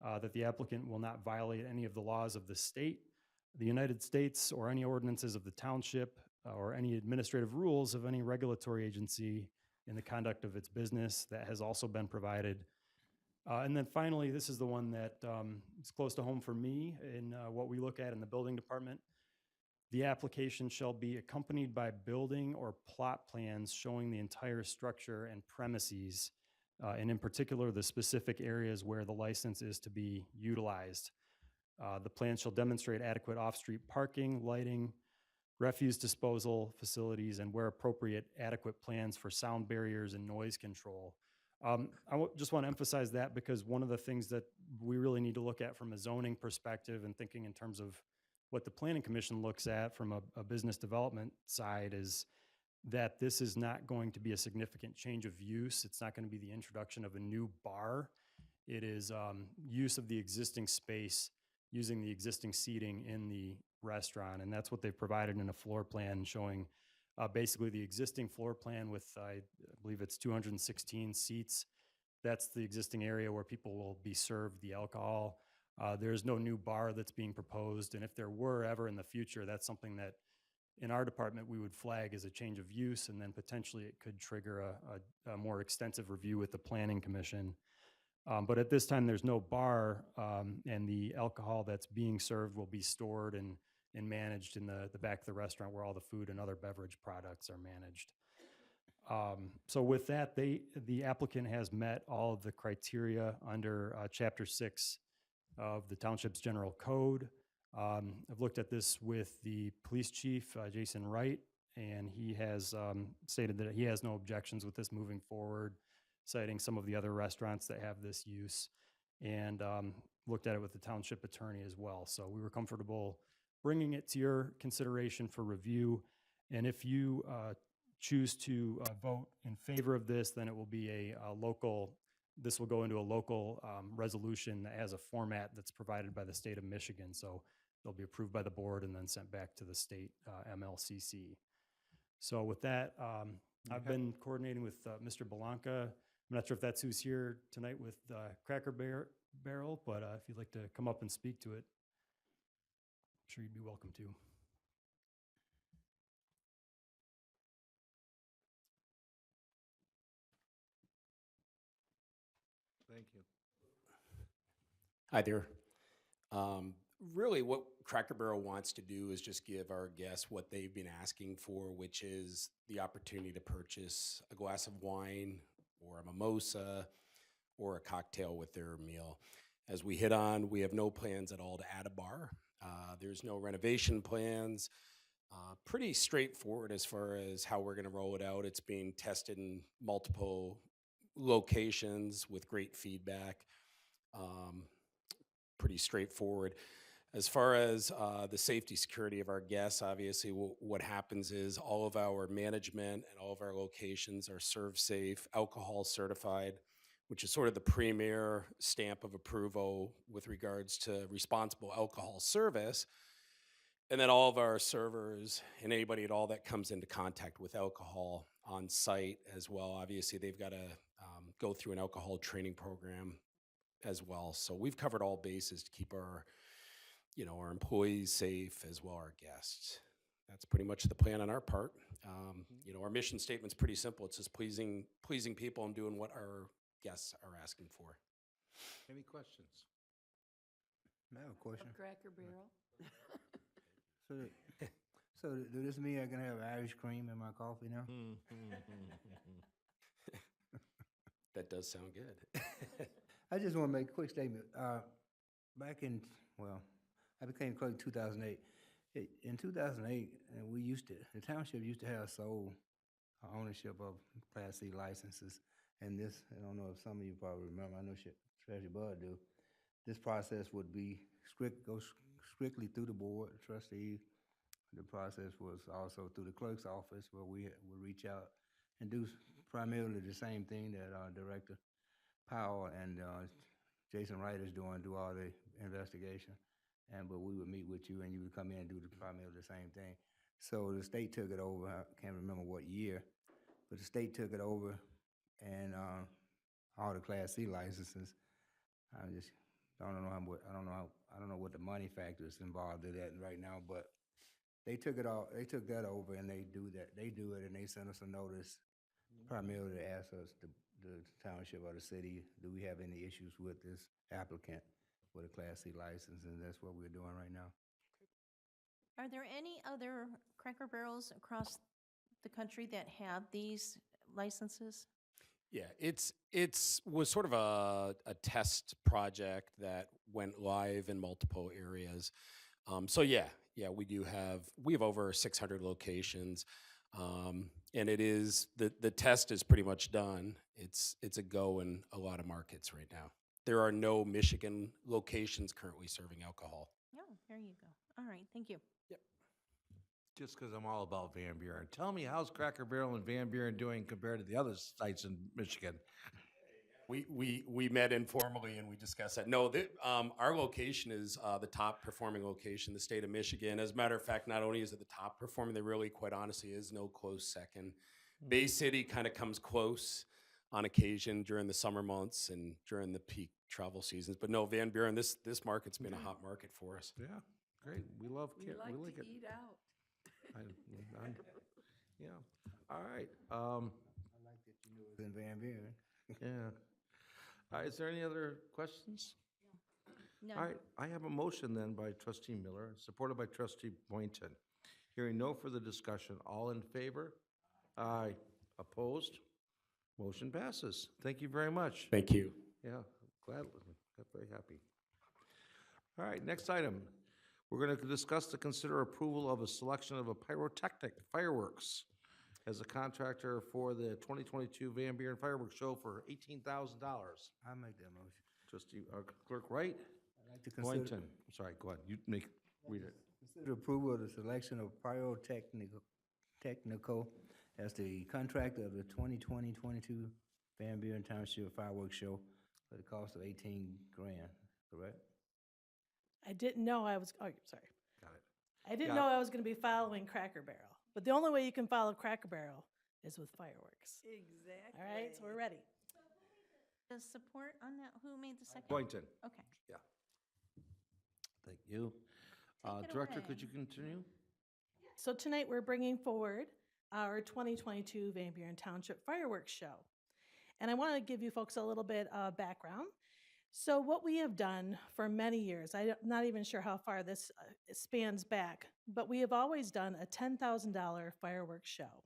That the applicant will not violate any of the laws of the state, the United States, or any ordinances of the township, or any administrative rules of any regulatory agency in the conduct of its business. That has also been provided. And then finally, this is the one that is close to home for me in what we look at in the building department. The application shall be accompanied by building or plot plans showing the entire structure and premises, and in particular, the specific areas where the license is to be utilized. The plan shall demonstrate adequate off-street parking, lighting, refuse disposal facilities, and where appropriate, adequate plans for sound barriers and noise control. Just want to emphasize that because one of the things that we really need to look at from a zoning perspective and thinking in terms of what the Planning Commission looks at from a business development side is that this is not going to be a significant change of use. It's not going to be the introduction of a new bar. It is use of the existing space, using the existing seating in the restaurant. And that's what they've provided in a floor plan showing basically the existing floor plan with, I believe it's 216 seats. That's the existing area where people will be served the alcohol. There's no new bar that's being proposed. And if there were ever in the future, that's something that in our department we would flag as a change of use, and then potentially it could trigger a more extensive review with the Planning Commission. But at this time, there's no bar, and the alcohol that's being served will be stored and managed in the back of the restaurant where all the food and other beverage products are managed. So with that, the applicant has met all of the criteria under Chapter 6 of the Township's General Code. I've looked at this with the police chief, Jason Wright, and he has stated that he has no objections with this moving forward, citing some of the other restaurants that have this use, and looked at it with the township attorney as well. So we were comfortable bringing it to your consideration for review. And if you choose to vote in favor of this, then it will be this will go into a local resolution that has a format that's provided by the state of Michigan. So they'll be approved by the board and then sent back to the state MLCC. So with that, I've been coordinating with Mr. Belanca. I'm not sure if that's who's here tonight with Cracker Barrel, but if you'd like to come up and speak to it, I'm sure you'd be welcome to. Thank you. Hi there. Really what Cracker Barrel wants to do is just give our guests what they've been asking for, which is the opportunity to purchase a glass of wine or a mimosa or a cocktail with their meal. As we hit on, we have no plans at all to add a bar. There's no renovation plans. Pretty straightforward as far as how we're going to roll it out. It's being tested in multiple locations with great feedback. Pretty straightforward. As far as the safety security of our guests, obviously what happens is all of our management and all of our locations are Serve Safe, alcohol certified, which is sort of the premier stamp of approval with regards to responsible alcohol service. And then all of our servers and anybody at all that comes into contact with alcohol on site as well, obviously they've got to go through an alcohol training program as well. So we've covered all bases to keep our employees safe as well our guests. That's pretty much the plan on our part. Our mission statement's pretty simple. It's just pleasing people and doing what our guests are asking for. Any questions? I have a question. Cracker Barrel. So does this mean I can have Irish cream in my coffee now? That does sound good. I just want to make a quick statement. Back in, I became clerk in 2008. In 2008, the township used to have sole ownership of Class C licenses. And this, I don't know if some of you probably remember, I know Treasurer Bud do. This process would be go strictly through the board, the trustees. The process was also through the clerk's office where we would reach out and do primarily the same thing that Director Powell and Jason Wright is doing, do all the investigation. but we would meet with you and you would come in and do the primarily the same thing. So the state took it over. I can't remember what year, but the state took it over, and all the Class C licenses. I just I don't know I don't know what the money factor is involved in that right now, but they took it all. They took that over, and they do that. They do it, and they send us a notice, primarily to ask us, the township or the city, do we have any issues with this applicant with a Class C license, and that's what we're doing right now. Are there any other Cracker Barrels across the country that have these licenses? Yeah, it's was sort of a test project that went live in multiple areas. So yeah, we have over 600 locations, and it is the test is pretty much done. It's a go in a lot of markets right now. There are no Michigan locations currently serving alcohol. Oh, there you go. All right, thank you. Just because I'm all about Van Buren. Tell me, how's Cracker Barrel and Van Buren doing compared to the other sites in Michigan? We met informally and we discussed that. No, our location is the top performing location in the state of Michigan. As a matter of fact, not only is it the top performing, there really, quite honestly, is no close second. Bay City kind of comes close on occasion during the summer months and during the peak travel seasons. But no, Van Buren, this market's been a hot market for us. Yeah, great. We love We it. like to eat out. Yeah. All right. I like that you knew it was in Van Buren. Yeah. All right. Is there any other questions? No. All right. I have a motion then by Trustee Miller, supported by Trustee Boynton. Hearing no further discussion. All in favor? Aye. Opposed? Motion passes. Thank you very much. Thank you. Yeah, gladly. I'm very happy. All right, next item. We're going to discuss to consider approval of a selection of a Pyrotechnic fireworks as a contractor for the 2022 Van Buren Fireworks Show for $18,000. I make that motion. Trustee Clerk Wright? I'd like to consider. Boynton. Sorry, go ahead. You read it. Consider approval of the selection of Pyrotechnical as the contractor of the 2022 Van Buren Township Fireworks Show for the cost of $18,000, correct? I didn't know I was, oh, sorry. Got it. I didn't Got know it. I was going to be following Cracker Barrel. But the only way you can follow Cracker Barrel is with fireworks. Exactly. All right, so we're ready. The support on that, who made the second? Boynton. Okay. Yeah. Thank you. Take it Director, away. could you continue? So tonight we're bringing forward our 2022 Van Buren Township Fireworks Show. And I want to give you folks a little bit of background. So what we have done for many years, I'm not even sure how far this spans back, but we have always done a $10,000 fireworks show.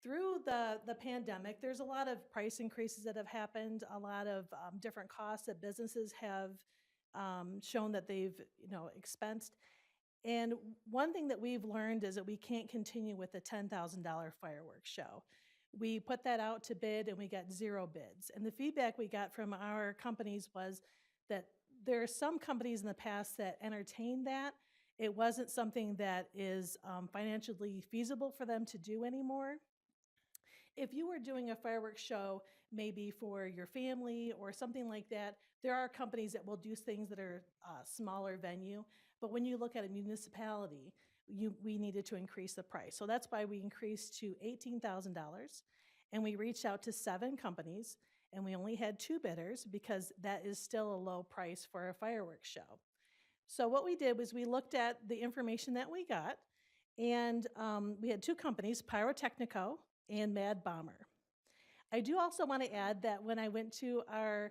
Through the pandemic, there's a lot of price increases that have happened, a lot of different costs that businesses have shown that they've expensed. And one thing that we've learned is that we can't continue with the $10,000 fireworks show. We put that out to bid and we got 0 bids. And the feedback we got from our companies was that there are some companies in the past that entertained that. It wasn't something that is financially feasible for them to do anymore. If you were doing a fireworks show, maybe for your family or something like that, there are companies that will do things that are smaller venue. But when you look at a municipality, we needed to increase the price. So that's why we increased to $18,000. And we reached out to 7 companies, and we only had 2 bidders because that is still a low price for a fireworks show. So what we did was we looked at the information that we got, and we had 2 companies, Pyrotechnico and Mad Bomber. I do also want to add that when I went to our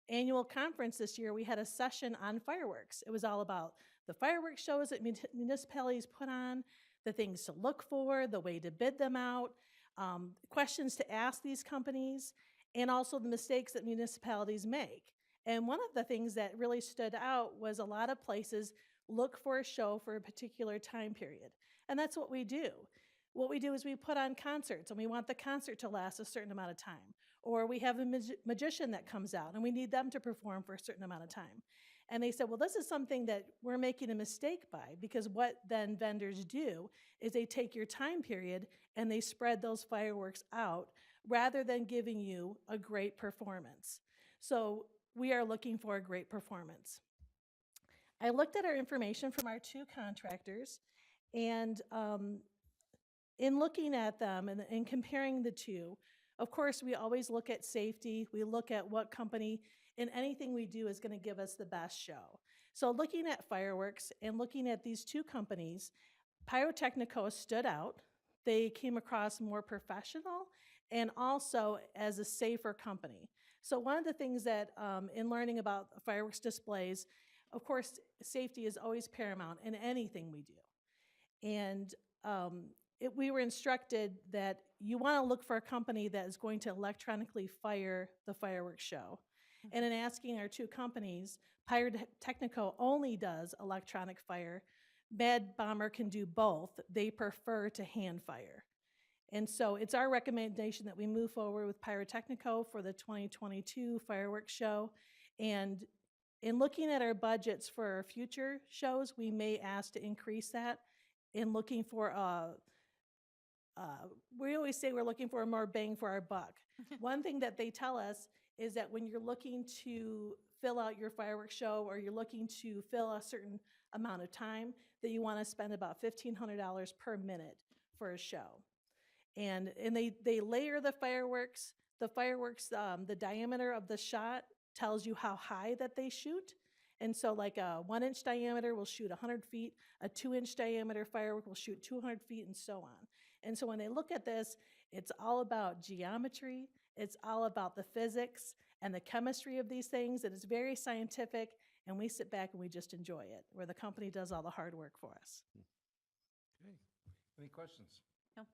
annual conference this year, we had a session on fireworks. It was all about the fireworks shows that municipalities put on, the things to look for, the way to bid them out, questions to ask these companies, and also the mistakes that municipalities make. And one of the things that really stood out was a lot of places look for a show for a particular time period. And that's what we do. What we do is we put on concerts, and we want the concert to last a certain amount of time. Or we have a magician that comes out, and we need them to perform for a certain amount of time. And they said, well, this is something that we're making a mistake by, because what then vendors do is they take your time period and they spread those fireworks out rather than giving you a great performance. So we are looking for a great performance. I looked at our information from our two contractors, and in looking at them and comparing the two, of course, we always look at safety. We look at what company in anything we do is going to give us the best show. So looking at fireworks and looking at these two companies, Pyrotechnico stood out. They came across more professional and also as a safer company. So one of the things that in learning about fireworks displays, of course, safety is always paramount in anything we do. And we were instructed that you want to look for a company that is going to electronically fire the fireworks show. And in asking our two companies, Pyrotechnico only does electronic fire. Mad Bomber can do both. They prefer to hand fire. And so it's our recommendation that we move forward with Pyrotechnico for the 2022 fireworks show. And in looking at our budgets for our future shows, we may ask to increase that in looking for we always say we're looking for more bang for our buck. One thing that they tell us is that when you're looking to fill out your fireworks show or you're looking to fill a certain amount of time, that you want to spend about $1,500 per minute for a show. And they layer the fireworks. The fireworks, the diameter of the shot tells you how high that they shoot. And so like a 1-inch diameter will shoot 100 feet, a 2-inch diameter firework will shoot 200 feet, and so on. And so when they look at this, it's all about geometry, it's all about the physics and the chemistry of these things. It is very scientific, and we sit back and we just enjoy it, where the company does all the hard work for us. Okay. Any questions? No.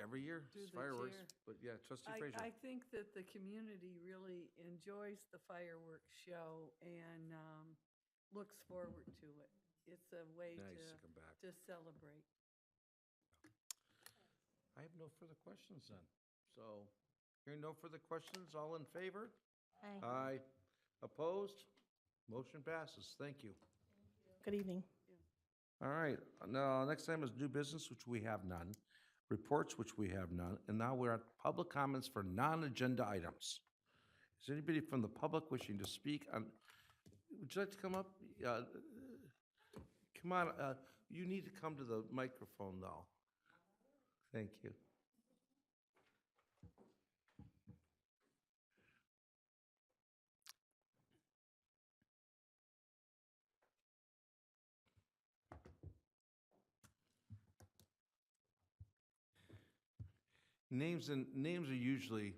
Every year, Through it's the fireworks, chair. but yeah, Trustee I Frazier. think that the community really enjoys the fireworks show and looks forward to it. It's a way Nice to come back. to celebrate. I have no further questions then. So, hearing no further questions, all in favor? Aye. Aye. Opposed? Motion passes. Thank you. Good evening. All right, now, next time is new business, which we have none, reports, which we have none, and now we're at public comments for non-agenda items. Is anybody from the public wishing to speak on, would you like to come up? Come on, you need to come to the microphone, though. Thank you. Names are usually,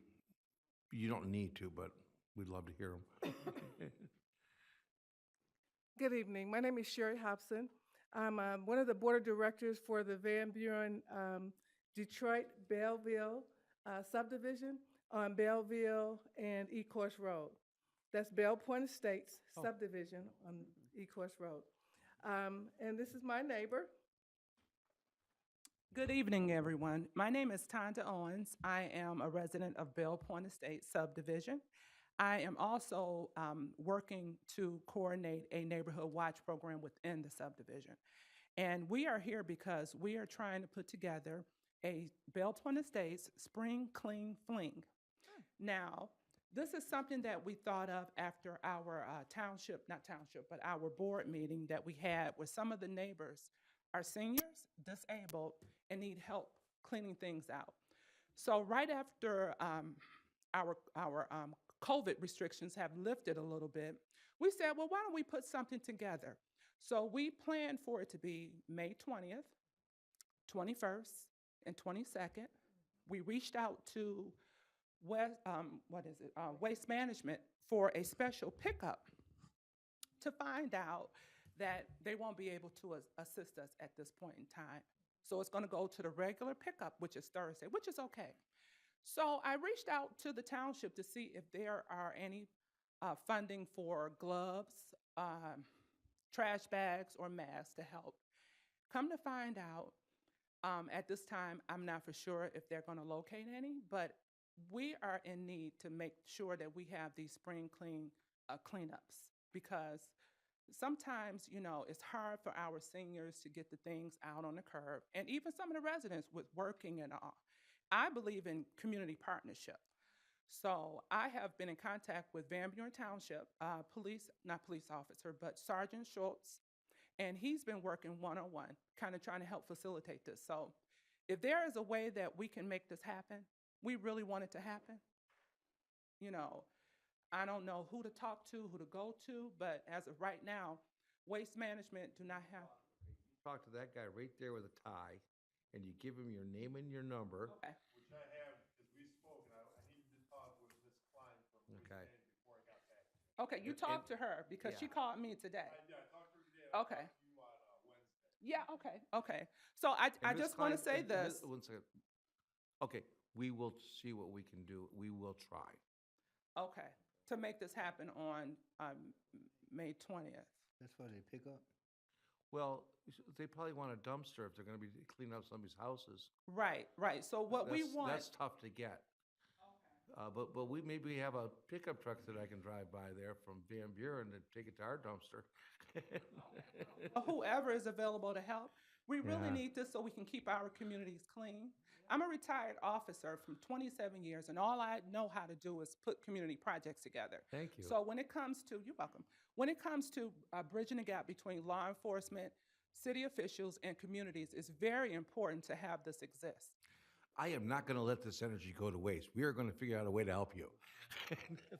you don't need to, but we'd love to hear them. Good evening. My name is Sherry Hobson. I'm one of the board of directors for the Van Buren Detroit Belleville subdivision on Belleville and Ecorse Road. That's Bell Point Estates subdivision on Ecorse Road. And this is my neighbor. Good evening, everyone. My name is Tonda Owens. I am a resident of Bell Point Estates subdivision. I am also working to coordinate a neighborhood watch program within the subdivision. And we are here because we are trying to put together a Bell Point Estates Spring Clean Fling. Now, this is something that we thought of after our but our board meeting that we had with some of the neighbors are seniors, disabled, and need help cleaning things out. So right after our COVID restrictions have lifted a little bit, we said, well, why don't we put something together? So we planned for it to be May 20th, 21st, and 22nd. We reached out to Waste Management for a special pickup to find out that they won't be able to assist us at this point in time. So it's going to go to the regular pickup, which is Thursday, which is okay. So I reached out to the township to see if there are any funding for gloves, trash bags, or masks to help. Come to find out, at this time, I'm not for sure if they're going to locate any, but we are in need to make sure that we have these spring cleanups, because sometimes, you know, it's hard for our seniors to get the things out on the curb, and even some of the residents with working and all. I believe in community partnership. So I have been in contact with Van Buren Township, not police officer, but Sergeant Schultz, and he's been working one-on-one, kind of trying to help facilitate this. So if there is a way that we can make this happen, we really want it to happen. You know, I don't know who to talk to, who to go to, but as of right now, Waste Management do not have. Talk to that guy right there with a tie, and you give him your name and your number. Okay. Which I have, because we spoke, and I needed to talk with Ms. Klein from Waste Okay. Management before I got back. Okay, you talked to her because she yeah. called me today. Yeah, I talked to her today. And Okay. I talked to you on Wednesday. Yeah, okay. So I And Ms. just want to Klein, say this. One second. Okay, we will see what we can do. We will try. Okay, to make this happen on May 20th. That's for the pickup? Well, they probably want a dumpster if they're gonna be cleaning up somebody's houses. Right. So what we want. That's tough to get. But we maybe have a pickup truck that I can drive by there from Van Buren and take it to our dumpster. Whoever is available to help. We really Yeah. need this so we can keep our communities clean. I'm a retired officer from 27 years, and all I know how to do is put community projects together. Thank you. So when it comes to, you're welcome, when it comes to bridging the gap between law enforcement, city officials, and communities, it's very important to have this exist. I am not gonna let this energy go to waste. We are gonna figure out a way to help you.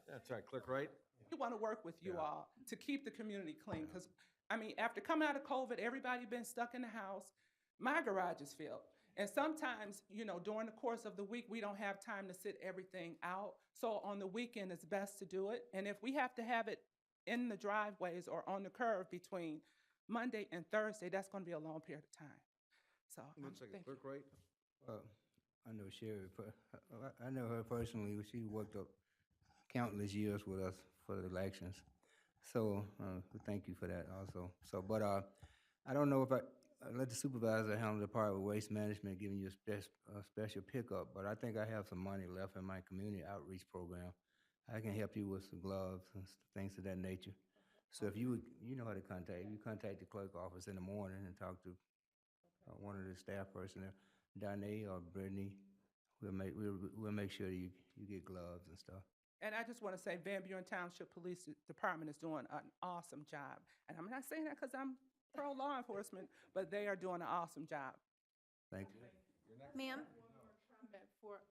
That's right, Clerk Wright? We want to work with you Yeah. all to keep the community clean, because, I mean, after coming out of COVID, everybody been stuck in the house. My garage is filled. And sometimes, you know, during the course of the week, we don't have time to sit everything out. So on the weekend, it's best to do it. And if we have to have it in the driveways or on the curb between Monday and Thursday, that's going to be a long period of time. So, One second, thank you. Clerk Wright? I know Sherry, I know her personally. She worked up countless years with us for the elections. So, thank you for that also. So, but I don't know if I let the supervisor handle the part with waste management, giving you a special pickup, but I think I have some money left in my community outreach program. I can help you with some gloves and things of that nature. So if you know how to contact, you contact the clerk office in the morning and talk to one of the staff personnel, Danae or Brittany. We'll make sure you get gloves and stuff. And I just want to say Van Buren Township Police Department is doing an awesome job. And I'm not saying that because I'm pro law enforcement, but they are doing an awesome job. Thank you. Ma'am?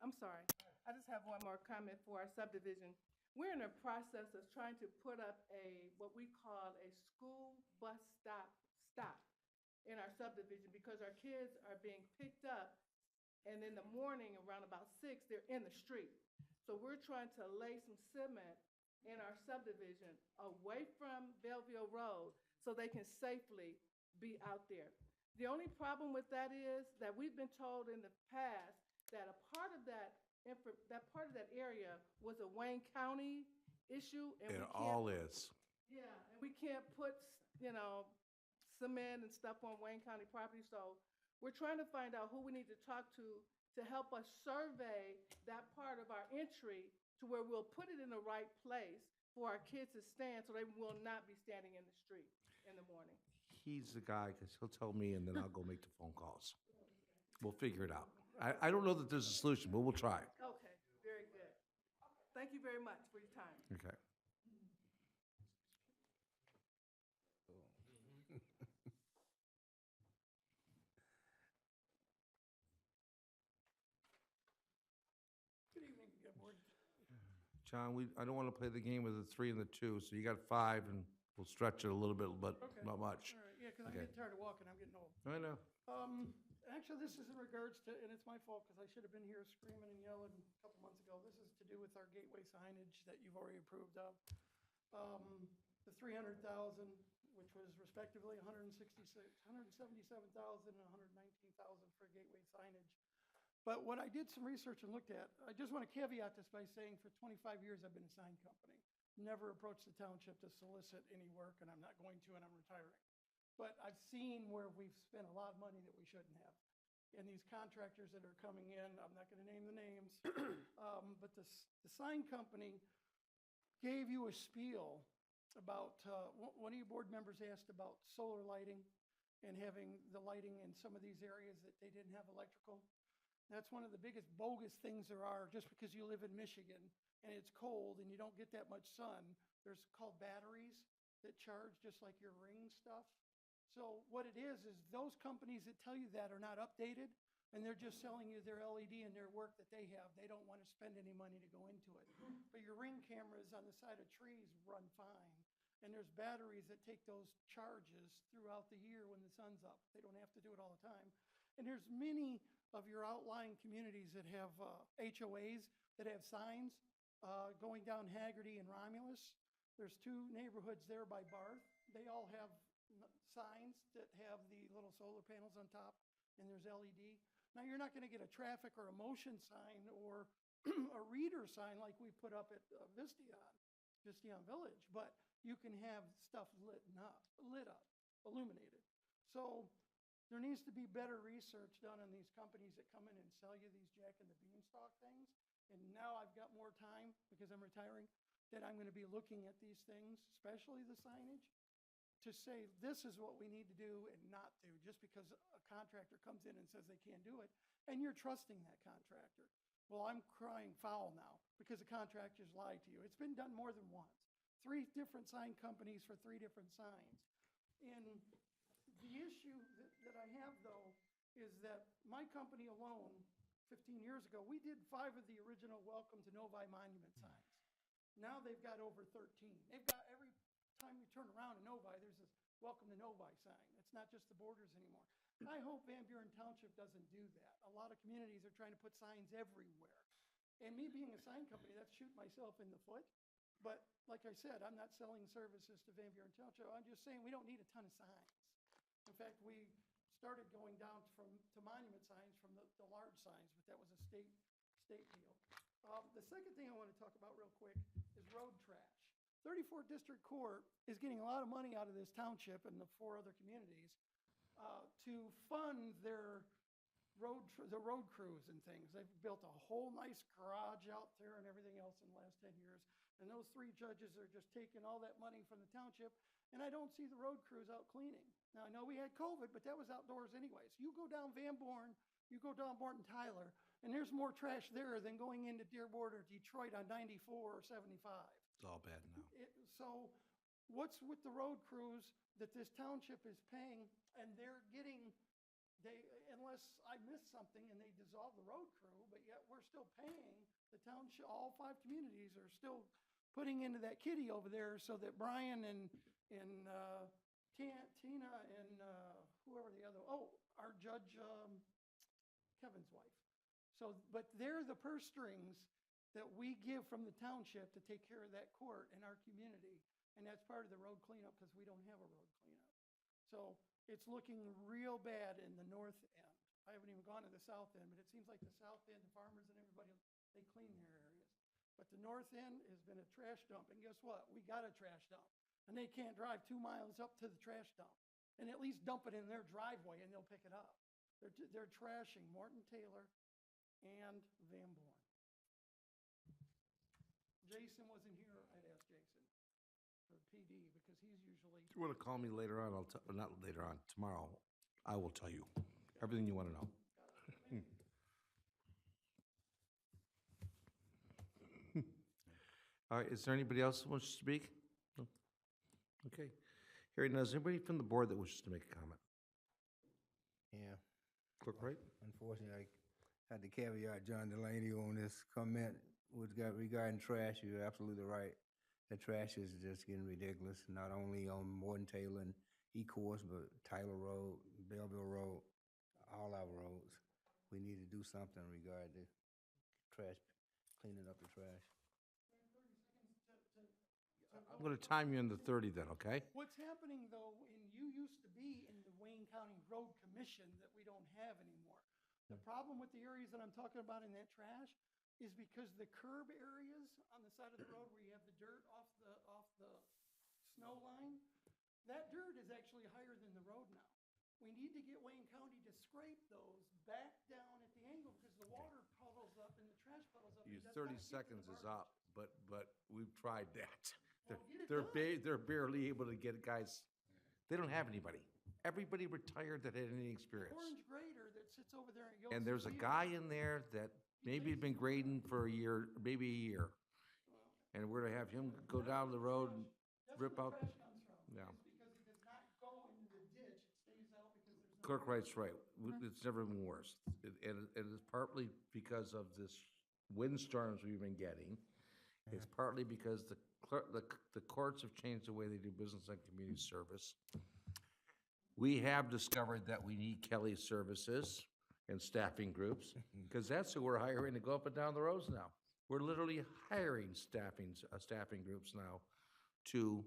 I'm sorry, I just have one more comment for our subdivision. We're in the process of trying to put up what we call a school bus stop in our subdivision, because our kids are being picked up, and in the morning, around about 6, they're in the street. So we're trying to lay some cement in our subdivision away from Belleville Road so they can safely be out there. The only problem with that is that we've been told in the past that a part of that part of that area was a Wayne County issue. And It we can't, all is. yeah, and we can't put, cement and stuff on Wayne County property. So we're trying to find out who we need to talk to help us survey that part of our entry to where we'll put it in the right place for our kids to stand, so they will not be standing in the street in the morning. He's the guy, because he'll tell me, and then I'll go make the phone calls. We'll figure it out. I don't know that there's a solution, but we'll try. Okay, very good. Thank you very much for your time. Okay. Good evening, board. John, I don't want to play the game with the 3 and the 2, so you got 5, and we'll stretch it a little bit, but Okay. not much. All right, yeah, because I'm Okay. getting tired of walking, I'm getting old. I know. Actually, this is in regards to, and it's my fault because I should have been here screaming and yelling a couple months ago. This is to do with our gateway signage that you've already approved of. The 300,000, which was respectively 177,000 and 119,000 for gateway signage. But what I did some research and looked at, I just want to caveat this by saying for 25 years I've been a sign company. Never approached the township to solicit any work, and I'm not going to, and I'm retiring. But I've seen where we've spent a lot of money that we shouldn't have. And these contractors that are coming in, I'm not going to name the names, but the sign company gave you a spiel about, one of your board members asked about solar lighting and having the lighting in some of these areas that they didn't have electrical. That's one of the biggest bogus things there are. Just because you live in Michigan and it's cold and you don't get that much sun, there's called batteries that charge just like your ring stuff. So what it is those companies that tell you that are not updated, and they're just selling you their LED and their work that they have. They don't want to spend any money to go into it. But your ring cameras on the side of trees run fine. And there's batteries that take those charges throughout the year when the sun's up. They don't have to do it all the time. And there's many of your outlying communities that have HOAs that have signs going down Haggerty and Romulus. There's 2 neighborhoods there by Barth. They all have signs that have the little solar panels on top, and there's LED. Now, you're not going to get a traffic or a motion sign or a reader sign like we put up at Vistion Village, but you can have stuff lit up, illuminated. So there needs to be better research done on these companies that come in and sell you these Jack and the Beanstalk things. And now I've got more time because I'm retiring, that I'm going to be looking at these things, especially the signage, to say this is what we need to do and not do, just because a contractor comes in and says they can't do it, and you're trusting that contractor. Well, I'm crying foul now because the contractors lied to you. It's been done more than once. 3 different sign companies for 3 different signs. And the issue that I have, though, is that my company alone, 15 years ago, we did 5 of the original Welcome to Novi monument signs. Now they've got over 13. They've got every time you turn around in Novi, there's this Welcome to Novi sign. It's not just the borders anymore. I hope Van Buren Township doesn't do that. A lot of communities are trying to put signs everywhere. And me being a sign company, that's shooting myself in the foot. But like I said, I'm not selling services to Van Buren Township. I'm just saying we don't need a ton of signs. In fact, we started going down to monument signs from the large signs, but that was a state deal. The second thing I want to talk about real quick is road trash. 34th District Court is getting a lot of money out of this township and the 4 other communities to fund their road crews and things. They've built a whole nice garage out there and everything else in the last 10 years. And those 3 judges are just taking all that money from the township, and I don't see the road crews out cleaning. Now, I know we had COVID, but that was outdoors anyways. You go down Van Born, you go down Morton Tyler, and there's more trash there than going into Dearborn or Detroit on 94 or 75. It's all bad now. So what's with the road crews that this township is paying, and they're getting, unless I missed something and they dissolve the road crew, but yet we're still paying the township, all 5 communities are still putting into that kitty over there so that Brian and Tina and whoever the other, our Judge Kevin's wife. So, but they're the purse strings that we give from the township to take care of that court in our community. And that's part of the road cleanup because we don't have a road cleanup. So it's looking real bad in the north end. I haven't even gone to the south end, but it seems like the south end, the farmers and everybody, they clean their areas. But the north end has been a trash dump. And guess what? We got a trash dump. And they can't drive 2 miles up to the trash dump and at least dump it in their driveway and they'll pick it up. They're trashing Morton Taylor and Van Born. Jason wasn't here. I'd ask Jason for PD because he's usually. If you want to call me later on, not later on, tomorrow, I will tell you everything you want to know. All right, is there anybody else who wants to speak? No? Okay. Hearing none, is anybody from the board that wishes to make a comment? Yeah. Clerk Wright? Unfortunately, I had to caveat John Delaney on this comment regarding trash. You're absolutely right. The trash is just getting ridiculous, not only on Morton Taylor and E-Course, but Tyler Road, Belleville Road, all our roads. We need to do something regarding the trash, cleaning up the trash. I'm going to time you in the 30 then, okay? What's happening though, and you used to be in the Wayne County Road Commission that we don't have anymore. The problem with the areas that I'm talking about in that trash is because the curb areas on the side of the road where you have the dirt off the snow line, that dirt is actually higher than the road now. We need to get Wayne County to scrape those back down at the angle because the water puddles up and the trash puddles up. Your It does not 30 get to the seconds is garbage. up, but we've tried that. Well, get it They're barely able to get guys. They don't have anybody. Everybody retired that had any experience. Orange grader that sits over there and yokes. And there's a guy in there that maybe had been grading for a year, maybe a year. and we're to have him go down the road and rip out. Yeah. Because it does not go into the ditch, it stays out because there's no. Clerk Wright's right. It's never been worse. And it's partly because of this windstorms we've been getting. It's partly because the courts have changed the way they do business and community service. We have discovered that we need Kelly Services and staffing groups, because that's who we're hiring to go up and down the roads now. We're literally hiring staffing groups now to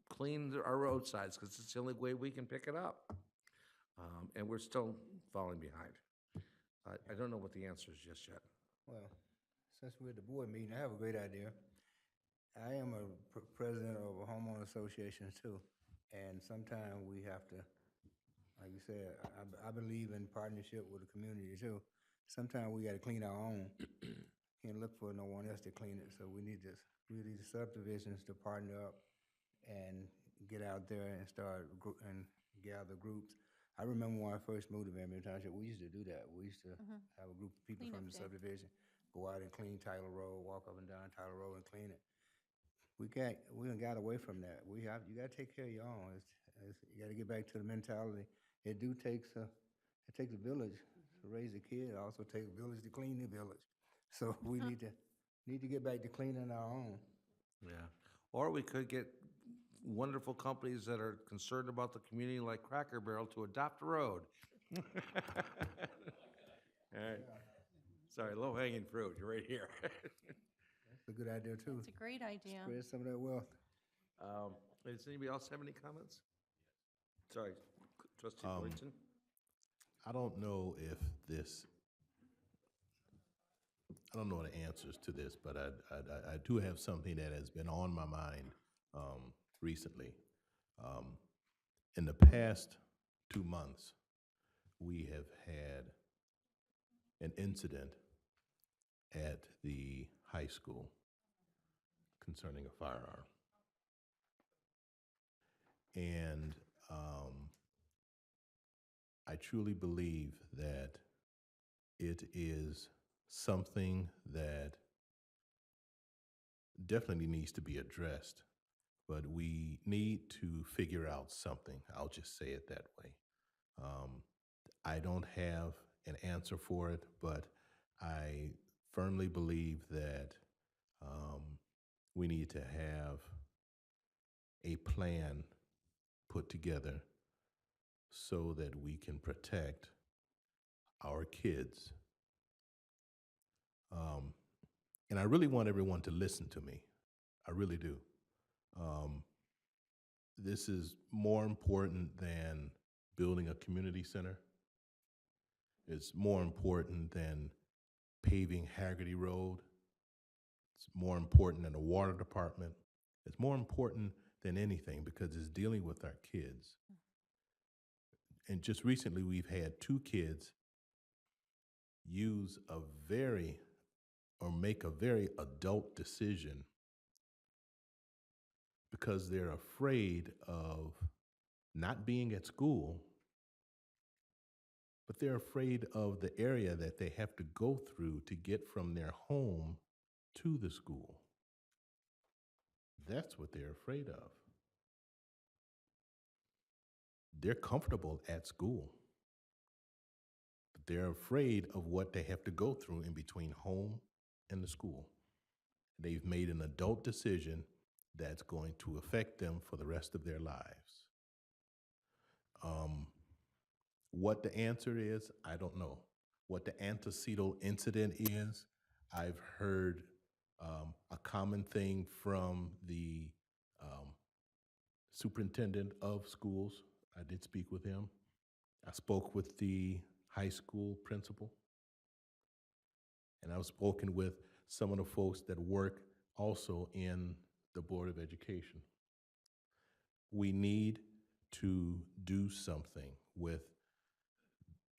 clean our roadsides, because it's the only way we can pick it up. And we're still falling behind. I don't know what the answer is just yet. Well, since we're at the board meeting, I have a great idea. I am a president of a homeowner association too, and sometimes we have to, like you said, I believe in partnership with the community too. Sometimes we gotta clean our own. Can't look for no one else to clean it, so we need the subdivisions to partner up and get out there and start and gather groups. I remember when I first moved to Van Buren Township, we used to do that. We used to have a group of people Cleanup from the day. subdivision go out and clean Tyler Road, walk up and down Tyler Road and clean it. We done got away from that. You gotta take care of your own. You gotta get back to the mentality. It takes a village to raise a kid. It also takes a village to clean the village. So we need to get back to cleaning our own. Yeah. Or we could get wonderful companies that are concerned about the community like Cracker Barrel to adopt a road. All right. Sorry, low-hanging fruit, you're right here. That's a good idea too. It's a great idea. Spread some of that wealth. Does anybody else have any comments? Sorry, Trustee Boynton? I don't know the answers to this, but I do have something that has been on my mind recently. In the past 2 months, we have had an incident at the high school concerning a firearm. And I truly believe that it is something that definitely needs to be addressed, but we need to figure out something. I'll just say it that way. I don't have an answer for it, but I firmly believe that we need to have a plan put together so that we can protect our kids. And I really want everyone to listen to me. I really do. This is more important than building a community center. It's more important than paving Haggerty Road. It's more important than the water department. It's more important than anything because it's dealing with our kids. And just recently, we've had 2 kids make a very adult decision because they're afraid of not being at school, but they're afraid of the area that they have to go through to get from their home to the school. That's what they're afraid of. They're comfortable at school, but they're afraid of what they have to go through in between home and the school. They've made an adult decision that's going to affect them for the rest of their lives. What the answer is, I don't know. What the antecedent incident is, I've heard a common thing from the superintendent of schools. I did speak with him. I spoke with the high school principal. And I've spoken with some of the folks that work also in the Board of Education. We need to do something with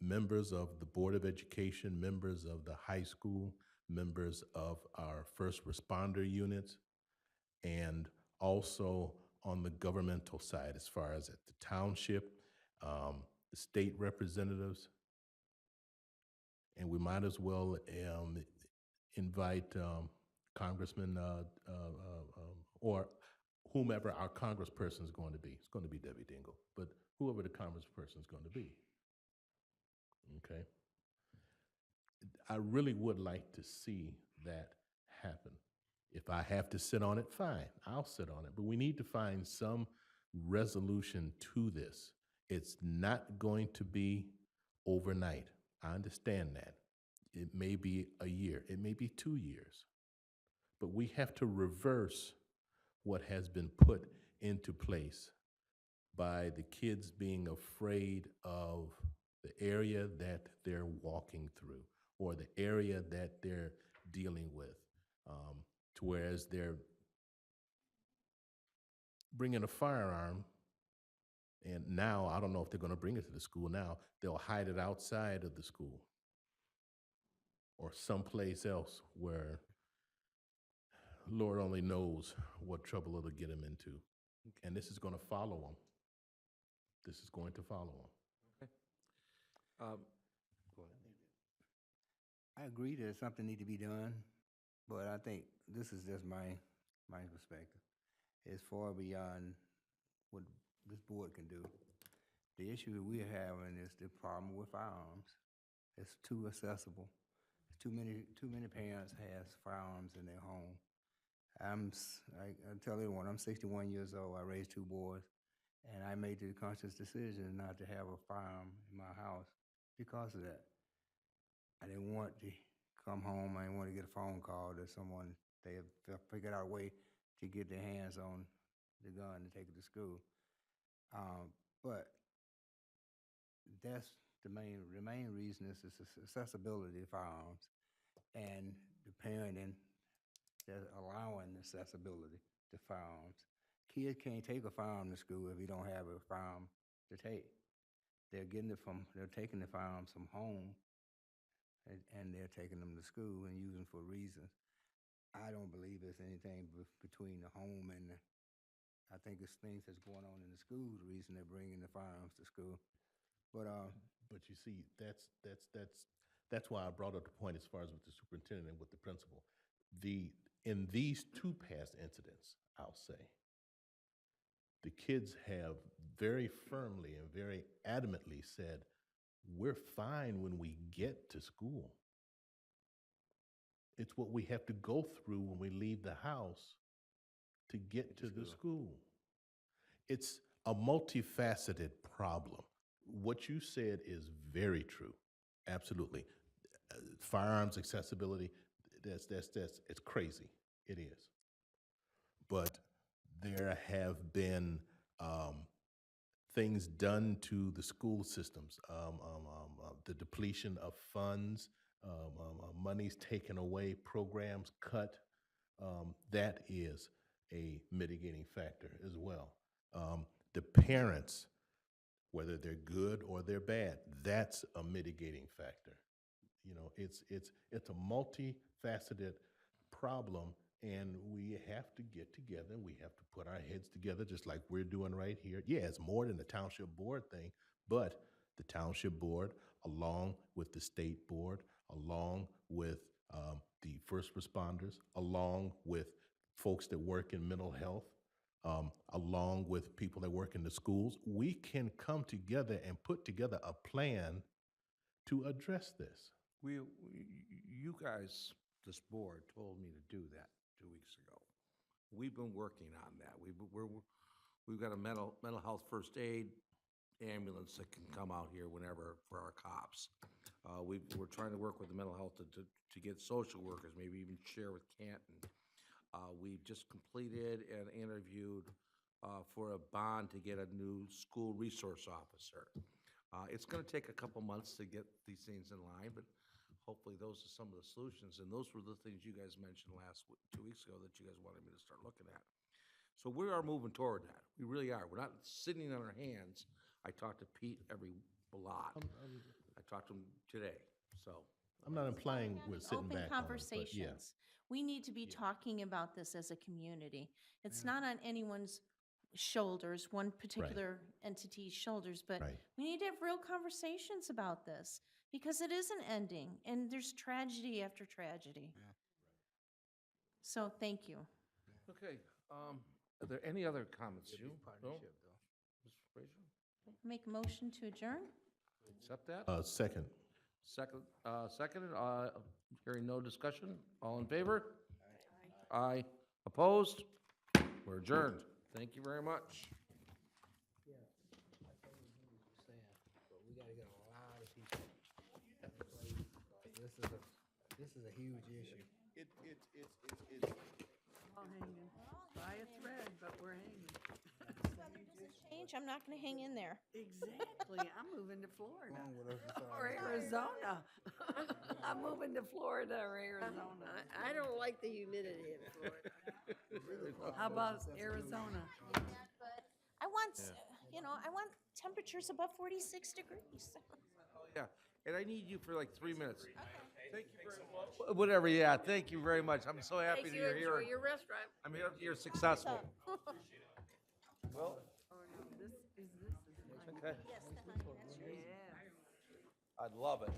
members of the Board of Education, members of the high school, members of our first responder units, and also on the governmental side as far as at the township, the state representatives. And we might as well invite Congressman or whomever our congressperson is going to be. It's going to be Debbie Dingle, but whoever the congressperson is going to be. Okay. I really would like to see that happen. If I have to sit on it, fine, I'll sit on it. But we need to find some resolution to this. It's not going to be overnight. I understand that. It may be a year, it may be 2 years. But we have to reverse what has been put into place by the kids being afraid of the area that they're walking through or the area that they're dealing with, to whereas they're bringing a firearm, and now I don't know if they're going to bring it to the school now. They'll hide it outside of the school or someplace else where Lord only knows what trouble it'll get them into. And this is going to follow them. This is going to follow them. Okay. I agree that something need to be done, but I think this is just my perspective. It's far beyond what this board can do. The issue we're having is the problem with firearms. It's too accessible. Too many parents has firearms in their home. I tell everyone, I'm 61 years old. I raised 2 boys, and I made the conscious decision not to have a firearm in my house because of that. I didn't want to come home. I didn't want to get a phone call that someone, they have figured out a way to get their hands on the gun and take it to school. But that's the main reason is accessibility of firearms and the parenting that's allowing accessibility to firearms. Kids can't take a firearm to school if you don't have a firearm to take. They're taking the firearms from home and they're taking them to school and using for reasons. I don't believe there's anything between the home and I think it's things that's going on in the school, the reason they're bringing the firearms to school. But you see, that's why I brought up the point as far as with the superintendent and with the principal. In these 2 past incidents, I'll say, the kids have very firmly and very adamantly said, we're fine when we get to school. It's what we have to go through when we leave the house to get to the school. It's a multifaceted problem. What you said is very true. Absolutely. Firearms accessibility, it's crazy. It is. But there have been things done to the school systems, the depletion of funds, monies taken away, programs cut. That is a mitigating factor as well. The parents, whether they're good or they're bad, that's a mitigating factor. You know, it's a multifaceted problem, and we have to get together. We have to put our heads together, just like we're doing right here. Yeah, it's more than the township board thing, but the township board, along with the state board, along with the first responders, along with folks that work in mental health, along with people that work in the schools, we can come together and put together a plan to address this. You guys, this board, told me to do that 2 weeks ago. We've been working on that. We've got a mental health first aid ambulance that can come out here whenever for our cops. We're trying to work with the mental health to get social workers, maybe even share with Canton. We've just completed and interviewed for a bond to get a new school resource officer. It's going to take a couple months to get these things in line, but hopefully those are some of the solutions. And those were the things you guys mentioned 2 weeks ago that you guys wanted me to start looking at. So we are moving toward that. We really are. We're not sitting on our hands. I talk to Pete every lot. I talked to him today, so. I'm not implying we're sitting Open back on it, but yeah. conversations. We need to be talking about this as a community. It's not on anyone's shoulders, one particular entity's shoulders, but we need to have real conversations about this because it isn't ending and there's tragedy after tragedy. So thank you. Okay, are there any other comments? You? No? Partnership, though. Mr. Frazier? Make a motion to adjourn? Accept that? Second. Seconded, hearing no discussion, all in favor? Aye. Opposed? We're adjourned. Thank you very much. Yeah, I told you we were saying, but we gotta get a lot of people. This is a huge issue. All hanging by a thread, but we're hanging. Change, I'm not gonna hang in there. Exactly. I'm moving to Florida. Wrong with us, it's all Or right. Arizona. I'm moving to Florida or Arizona. I don't like the humidity in Florida. How about Arizona? I want, I want temperatures above 46 degrees. Yeah, and I need you for like 3 minutes. Thank you very much. Whatever, yeah, thank you very much. I'm so happy Thank that you, you're here. enjoy your restaurant. I'm here that you're successful. Well, Oh, no, this is mine. okay. Yeah. I'd love it.